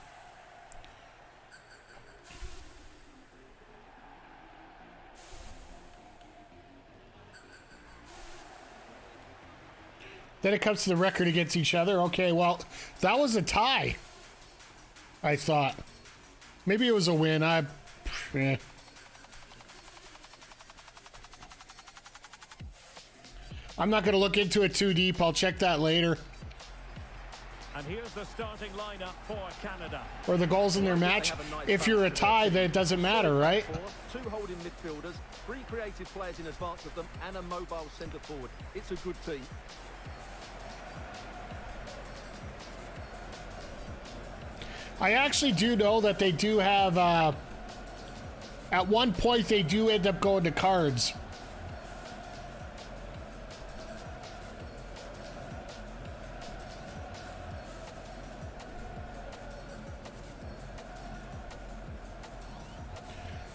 Then it comes to the record against each other. Okay, well, that was a tie, I thought. Maybe it was a win. I'm not going to look into it too deep. I'll check that later. And here's the starting lineup for Canada. Or the goals in their match. If you're a tie, then it doesn't matter, right? Two holding midfielders, three creative players in advance of them, and a mobile centre forward. It's a good team. I actually do know that they do have, at one point they do end up going to cards.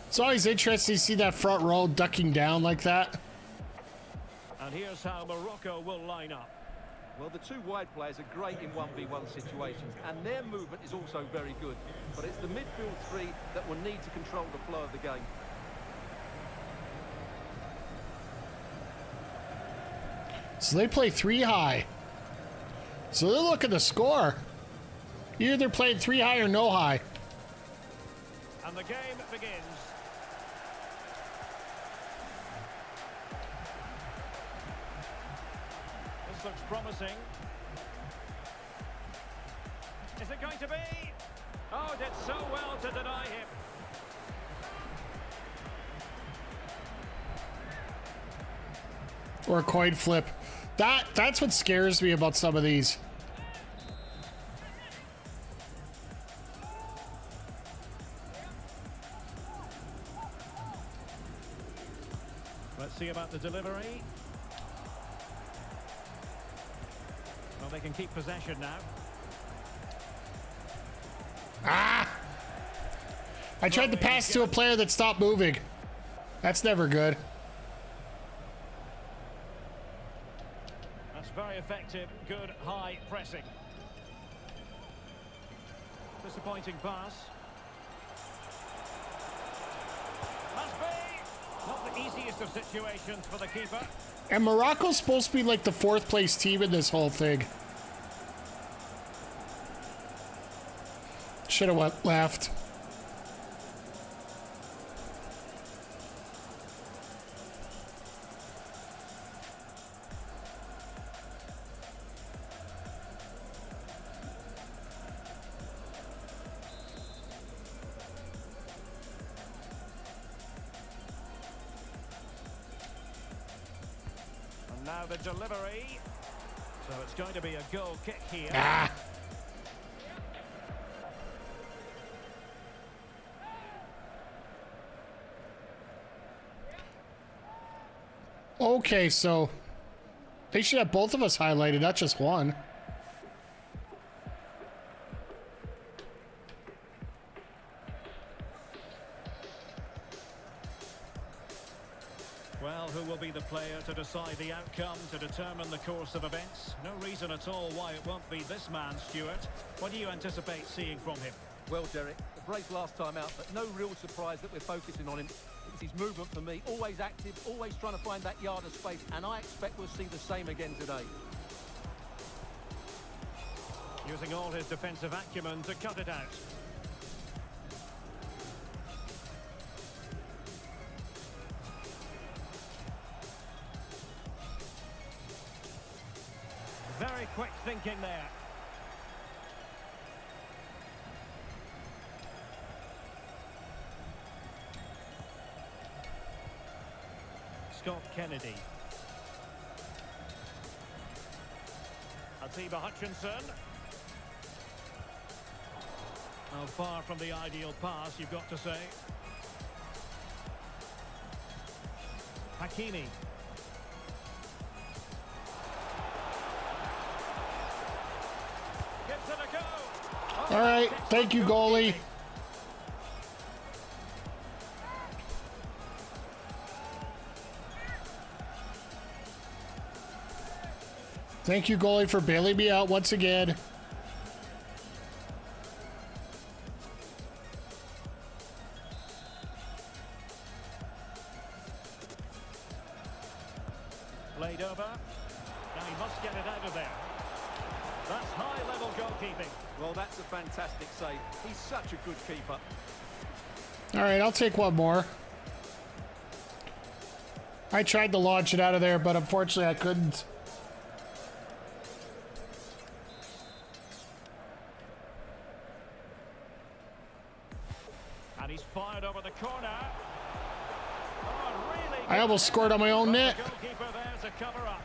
It's always interesting to see that front row ducking down like that. And here's how Morocco will line up. Well, the two wide players are great in 1v1 situations, and their movement is also very good. But it's the midfield three that will need to control the flow of the game. So they play three high. So they're looking to score. Either they're playing three high or no high. And the game begins. This looks promising. Is it going to be? Oh, did so well to deny him. Or a coin flip. That's what scares me about some of these. Let's see about the delivery. Well, they can keep possession now. Ah! I tried to pass to a player that stopped moving. That's never good. That's very effective. Good high pressing. Disappointing pass. Must be not the easiest of situations for the keeper. And Morocco's supposed to be like the 4th place team in this whole thing. Should have went left. And now the delivery. So it's going to be a goal kick here. Ah. Okay, so they should have both of us highlighted, not just one. Well, who will be the player to decide the outcome, to determine the course of events? No reason at all why it won't be this man, Stuart. What do you anticipate seeing from him? Well, Derek, the brace last time out, but no real surprise that we're focusing on him. It's his movement for me, always active, always trying to find that yard of space, and I expect we'll see the same again today. Using all his defensive acumen to cut it out. Very quick thinking there. Scott Kennedy. Atiba Hutchinson. Oh, far from the ideal pass, you've got to say. Hakimi. Gives it a go. Oh, All right, thank you, goalie. Thank you, goalie, for bailing me out once again. Played over. Now he must get it out of there. That's high-level goalkeeping. Well, that's a fantastic save. He's such a good keeper. All right, I'll take one more. I tried to launch it out of there, but unfortunately I couldn't. And he's fired over the corner. Oh, really? I almost scored on my own net. The goalkeeper there to cover up.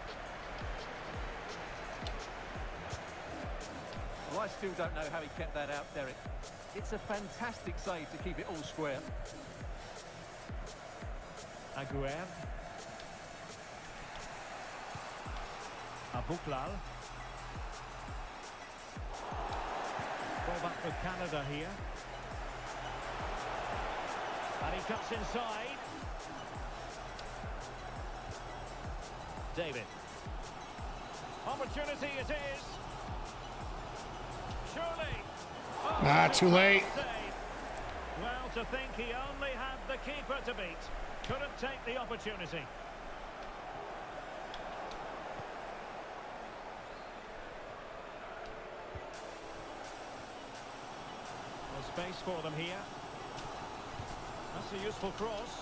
Well, I still don't know how he kept that out, Derek. It's a fantastic save to keep it all square. Aguer. Abuklal. Ball back with Canada here. And he cuts inside. David. Opportunity it is. Surely. Oh, Too late. save. Well, to think he only had the keeper to beat. Couldn't take the opportunity. There's space for them here. That's a useful cross.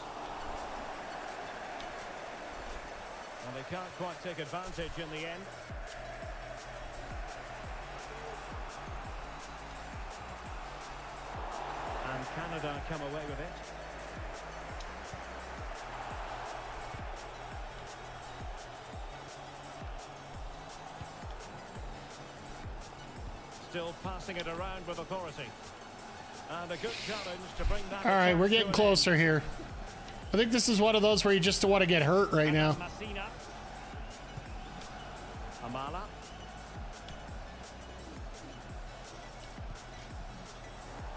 And they can't quite take advantage in the end. And Canada come away with it. Still passing it around with authority. And a good challenge to bring that. All right, we're getting to an closer here. I think this is one of those where you just don't want to get hurt right end. now. Massina. Amala.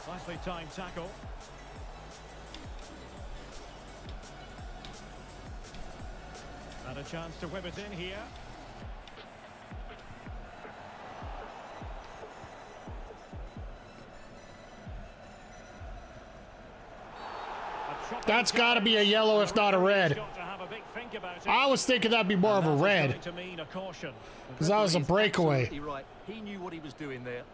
Nicely timed tackle. And a chance to whip it in here. That's got to be a yellow, if not a red. I was thinking that'd be more of a red, because that was a breakaway. Absolutely right. He knew what he was doing there.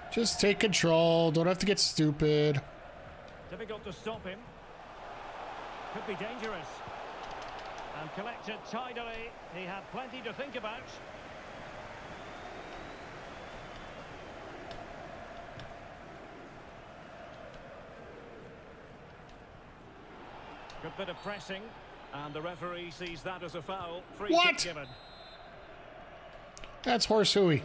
Just take control. Don't have to get stupid. Difficult to stop him. Could be dangerous. And collected tidily. He had plenty to think about. Good bit of pressing. And the referee sees that as a foul. Free kick given. That's horse hooey.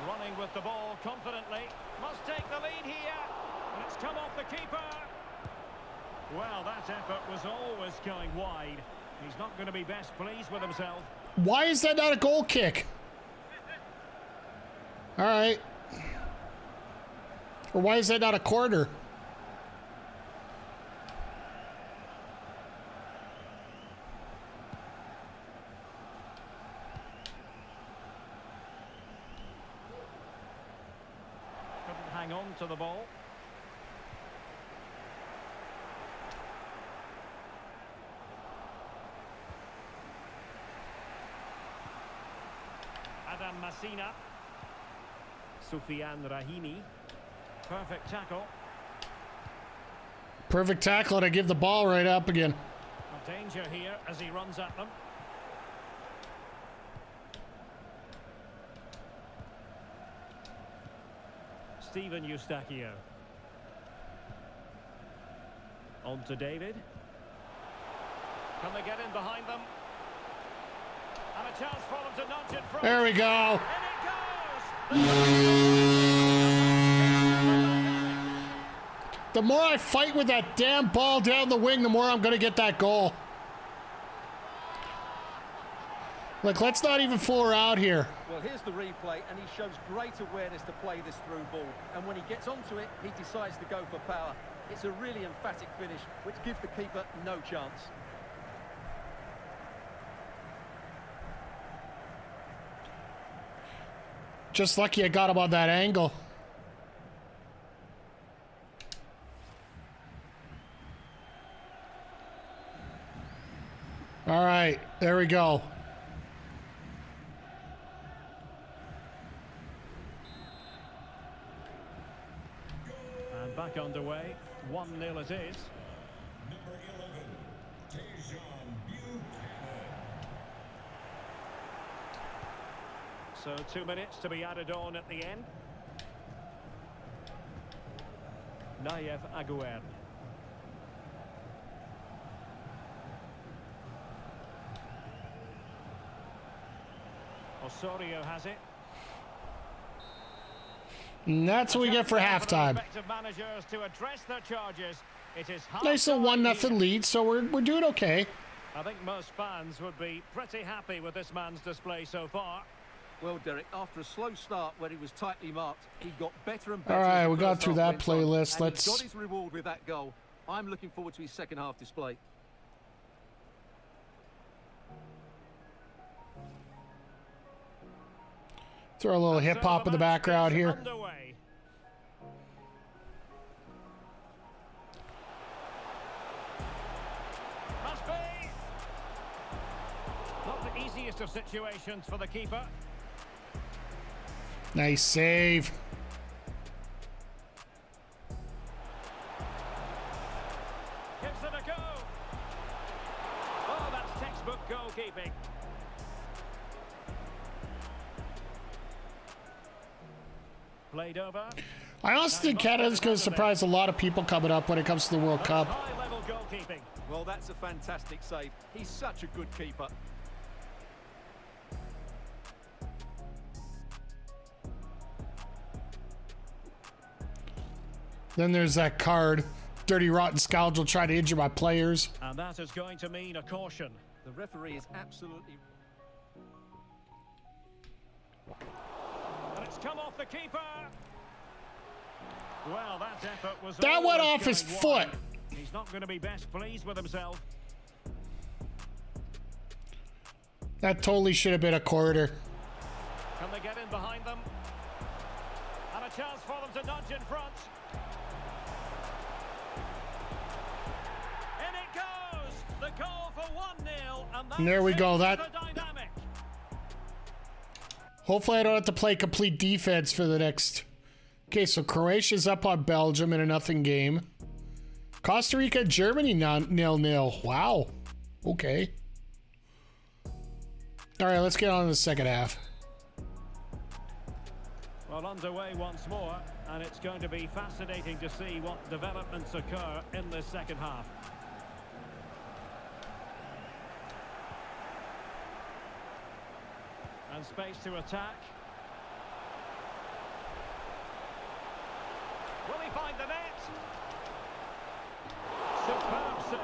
Running with the ball confidently. Must take the lead here. And it's come off the keeper. Well, that effort was always going wide. He's not going to be best pleased with himself. Why is that not a goal kick? All right. Or why is that not a corner? Hang on to the ball. Adam Masina. Soufiane Rahimi. Perfect tackle. Perfect tackle, and I give the ball right up again. A danger here as he runs at them. Steven Eustachio. On to David. Can they get in behind them? And a chance for them to nudge in front. There we go. And it goes! The more I fight with that damn ball down the wing, the more I'm going to get that goal. Like, let's not even fool around here. Well, here's the replay, and he shows great awareness to play this through ball. And when he gets onto it, he decides to go for power. It's a really emphatic finish, which gives the keeper no chance. Just lucky I got him on that angle. All right, there we go. And back underway. 1-0 it is. Number 11, Dejan Buchanan. So 2 minutes to be added on at the end. Nayef Aguerd. Osorio has it. And that's what we get for halftime. Managers to address their charges. It is Nice little 1-0 lead, so we're doing okay. I think most fans would be pretty happy with this man's display so far. Well, Derek, after a slow start where he was tightly marked, he got better and better. All right, as the we got first through half that went on, playlist. and Let's he got his reward with that goal. I'm looking forward to his second half display. throw a little hip hop in the background here. Underway. Must be. Not the easiest of situations for the keeper. Nice save. Gives it a go. Oh, that's textbook goalkeeping. Played over. I also think Canada's going to surprise a lot of people coming up when it comes to the World Cup. High-level goalkeeping. Well, that's a fantastic save. He's such a good keeper. Then there's that card. Dirty, rotten scoundrel trying to injure my players. And that is going to mean a caution. The referee is absolutely... And it's come off the keeper. Well, that effort was... That went almost off his going foot. wide. He's not going to be best pleased with himself. That totally should have been a quarter. Can they get in behind them? And a chance for them to nudge in front. In it goes! The goal for 1-0. And there we go. The dynamic. Hopefully I don't have to play complete defense for the next... Okay, so Croatia's up on Belgium in a nothing game. Costa Rica, Germany, 0-0. Wow. Okay. All right, let's get on to the second half. Well, underway once more, and it's going to be fascinating to see what developments occur in this second half. And space to attack. Will he find the net? Superb save.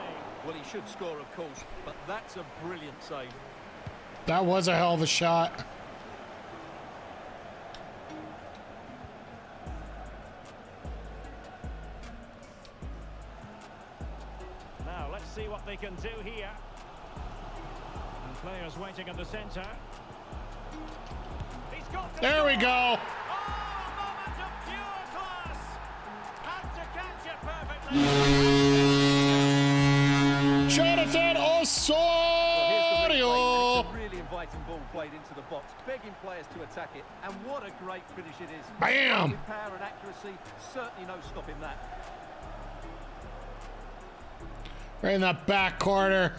Well, he should score, of course, but that's a brilliant save. That was a hell of a shot. Now, let's see what they can do here. And players waiting in the centre. He's got to There we score! go. Oh, a moment of pure class! Had to catch it perfectly. Jonathan Osorio. It's a really inviting ball played into the box, begging players to attack it, and what a great finish it is. Bam! With power and accuracy, certainly no stopping that. Right in that back corner.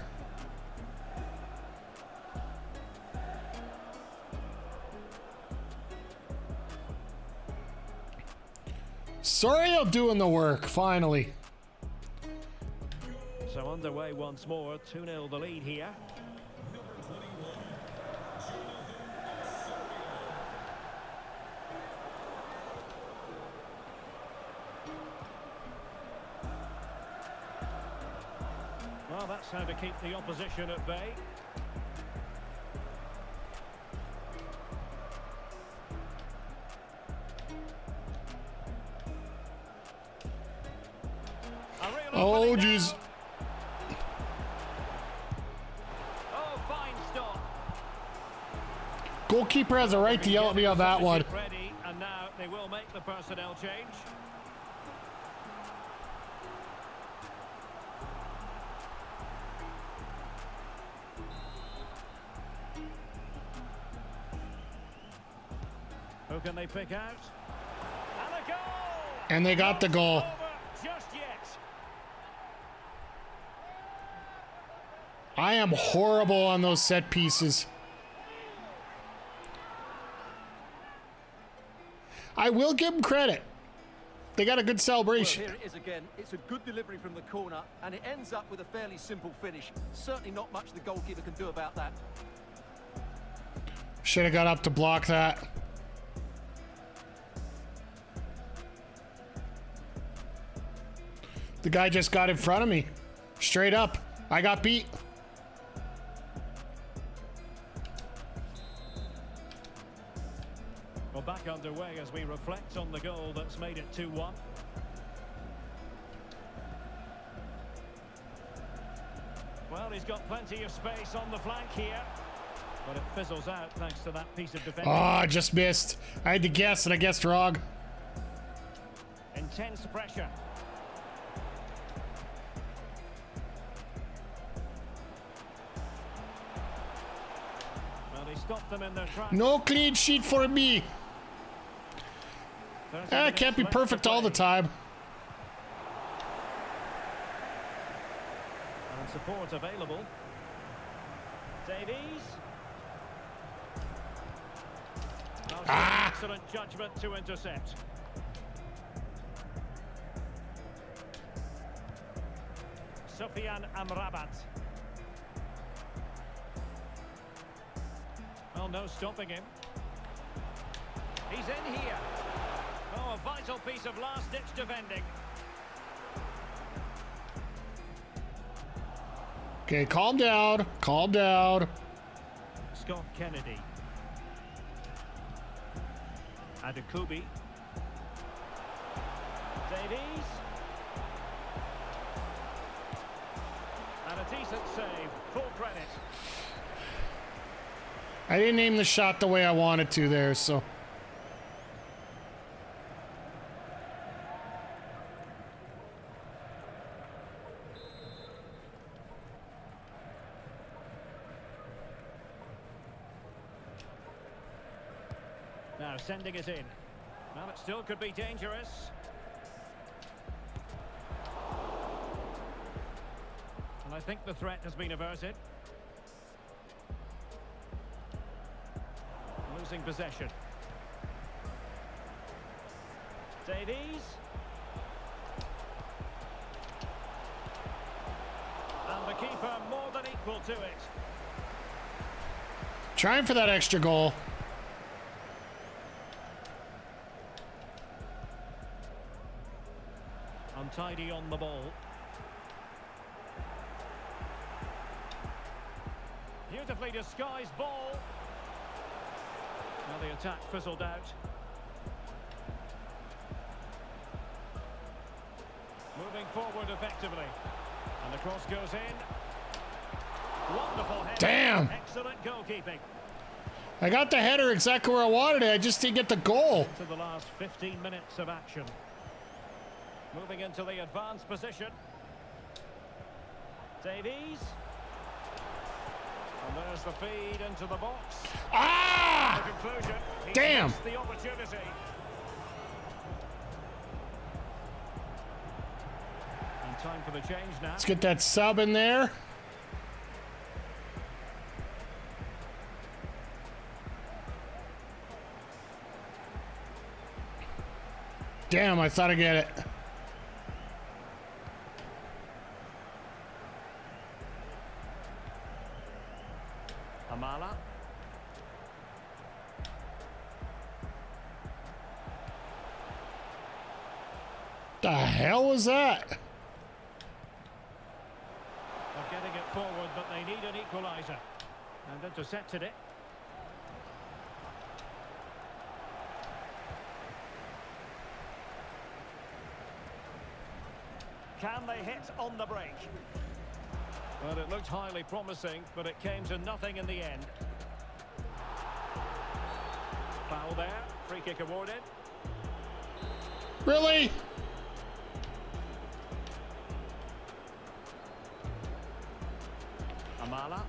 Osorio doing the work, finally. So underway once more, 2-0 the lead here. Well, that's how to keep the opposition at bay. Oh, jeez. Oh, fine stop. Goalkeeper has a right to yell at me on that one. Ready, and now they will make the personnel change. Who can they pick out? And a goal! And they got the goal. Over just yet. I am horrible on those set pieces. I will give them credit. They got a good Well, celebration. here it is again. It's a good delivery from the corner, and it ends up with a fairly simple finish. Certainly not much the goalkeeper can do about that. Should have got up to block that. The guy just got in front of me. Straight up. I got beat. Well, back underway as we reflect on the goal that's made it 2-1. Well, he's got plenty of space on the flank here. But it fizzles out thanks to that piece of defending. Oh, I just missed. I had to guess and I guessed wrong. Intense pressure. Well, he stopped them in their tracks. No clean sheet for me. It can't be perfect all the time. And support available. Davies. Excellent judgment to intercept. Sufyan Amrabat. Well, no stopping him. He's in here. Oh, a vital piece of last-ditch defending. Okay, calm down. Calm down. Scott Kennedy. Adekobi. Davies. And a decent save. Full credit. I didn't aim the shot the way I wanted to there, so. Now sending it in. Well, it still could be dangerous. And I think the threat has been averted. Losing possession. Davies. And the keeper more than equal to it. Trying for that extra goal. Untidy on the ball. Beautifully disguised ball. Now the attack fizzled out. Moving forward effectively. And the cross goes in. Wonderful header. Damn. Excellent goalkeeping. I got the header exactly where I wanted it. I just didn't get the goal. To the last 15 minutes of action. Moving into the advanced position. Davies. And there's the feed into the box. Ah! The conclusion. He Damn. missed the opportunity. And time for the change now. Let's get that sub in there. Damn, I thought I'd get it. Amala. The hell was that? They're getting it forward, but they need an equaliser. And intercepted it. Can they hit on the break? Well, it looked highly promising, but it came to nothing in the end. Foul there. Free kick awarded. Really? Amala.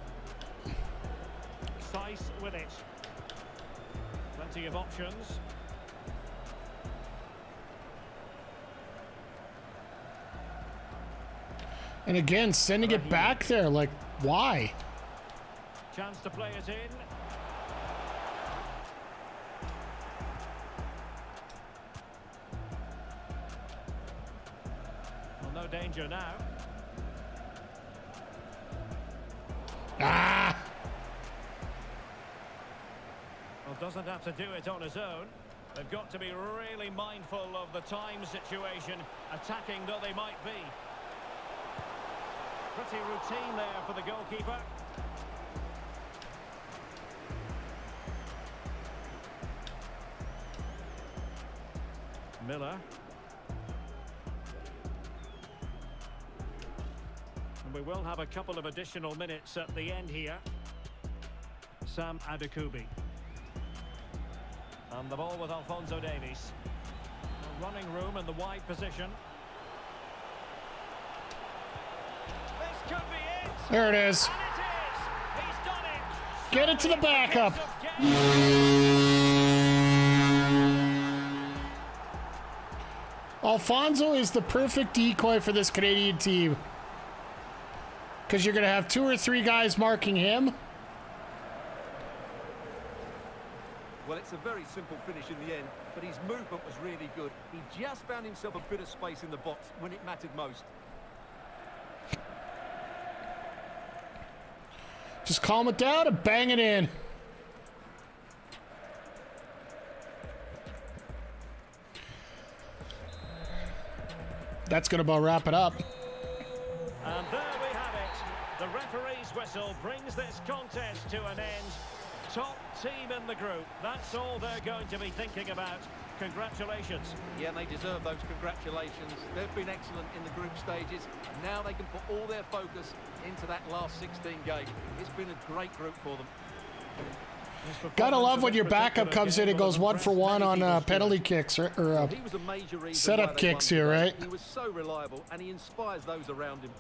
Sice with it. Plenty of options. And again, sending it back there, like, why? Chance to play it in. Well, no danger now. Ah! Well, doesn't have to do it on his own. They've got to be really mindful of the time situation, attacking though they might be. Pretty routine there for the goalkeeper. Miller. And we will have a couple of additional minutes at the end here. Sam Adekobi. And the ball with Alphonso Davies. A running room in the wide position. This could be it. There it is. And it is. He's done it. Get it to the backup. Alfonso is the perfect decoy for this Canadian team. Because you're going to have 2 or 3 guys marking him. Well, it's a very simple finish in the end, but his movement was really good. He just found himself a bit of space in the box when it mattered most. Just calm it down and bang it in. That's going to about wrap it up. And there we have it. The referee's whistle brings this contest to an end. Top team in the group. That's all they're going to be thinking about. Congratulations. Yeah, and they deserve those congratulations. They've been excellent in the group stages. Now they can put all their focus into that last 16 game. It's been a great group for them. Gotta love when your backup comes in and goes 1 for 1 on penalty kicks or He was a major reason setup why they kicks won here, today. right? He was so reliable and he inspires those around him.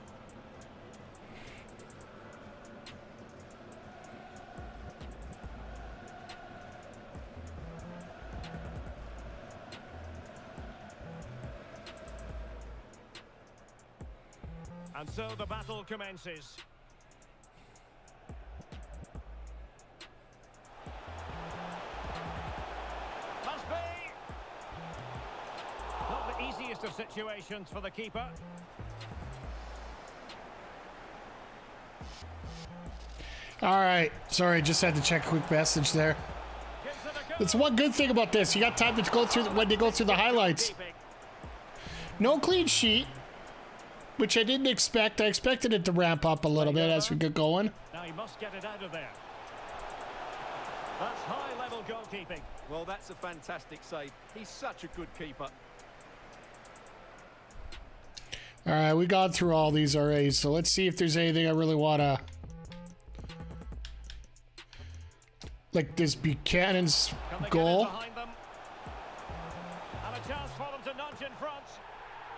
And so the battle commences. Must be. Not the easiest of situations for the keeper. All right. Sorry, just had to check a quick message there. Gives it a go. That's one good thing about this. You got time to go through when you go through the highlights. Keeping. No clean sheet, which I didn't expect. I expected it to ramp up a little bit as we get going. Now he must get it out of there. That's high-level goalkeeping. Well, that's a fantastic save. He's such a good keeper. All right, we got through all these already, so let's see if there's anything I really want to... Like this Buchanan's Can they goal. get it behind them? And a chance for them to nudge in front.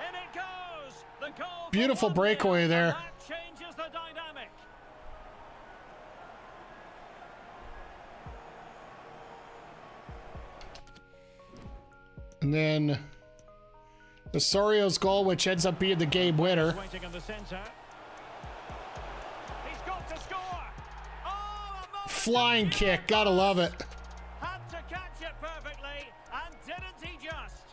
In it goes. The goal. Beautiful for 1-0, breakaway there. and that changes the dynamic. And then Osorio's goal, which ends up being the game winner. Waiting in the centre. He's got to score. Oh, a moment Flying of kick, gotta love it. Had to catch it perfectly, and didn't he just?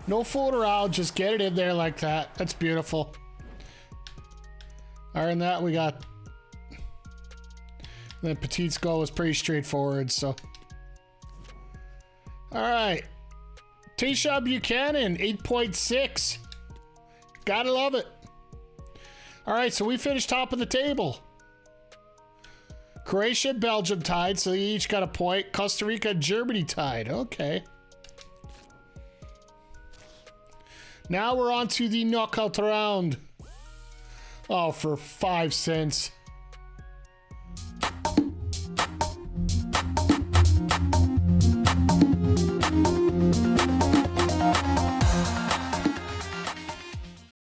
No fooling around, just get it in there like that. That's beautiful. Other than that, we got... The Petit's goal was pretty straightforward, so... Alright. Tayshaun Buchanan, 8.6. Gotta love it. Alright, so we finished top of the table. Croatia and Belgium tied, so they each got a point. Costa Rica and Germany tied. Okay. Now we're on to the knockout round. Oh, for 5 cents.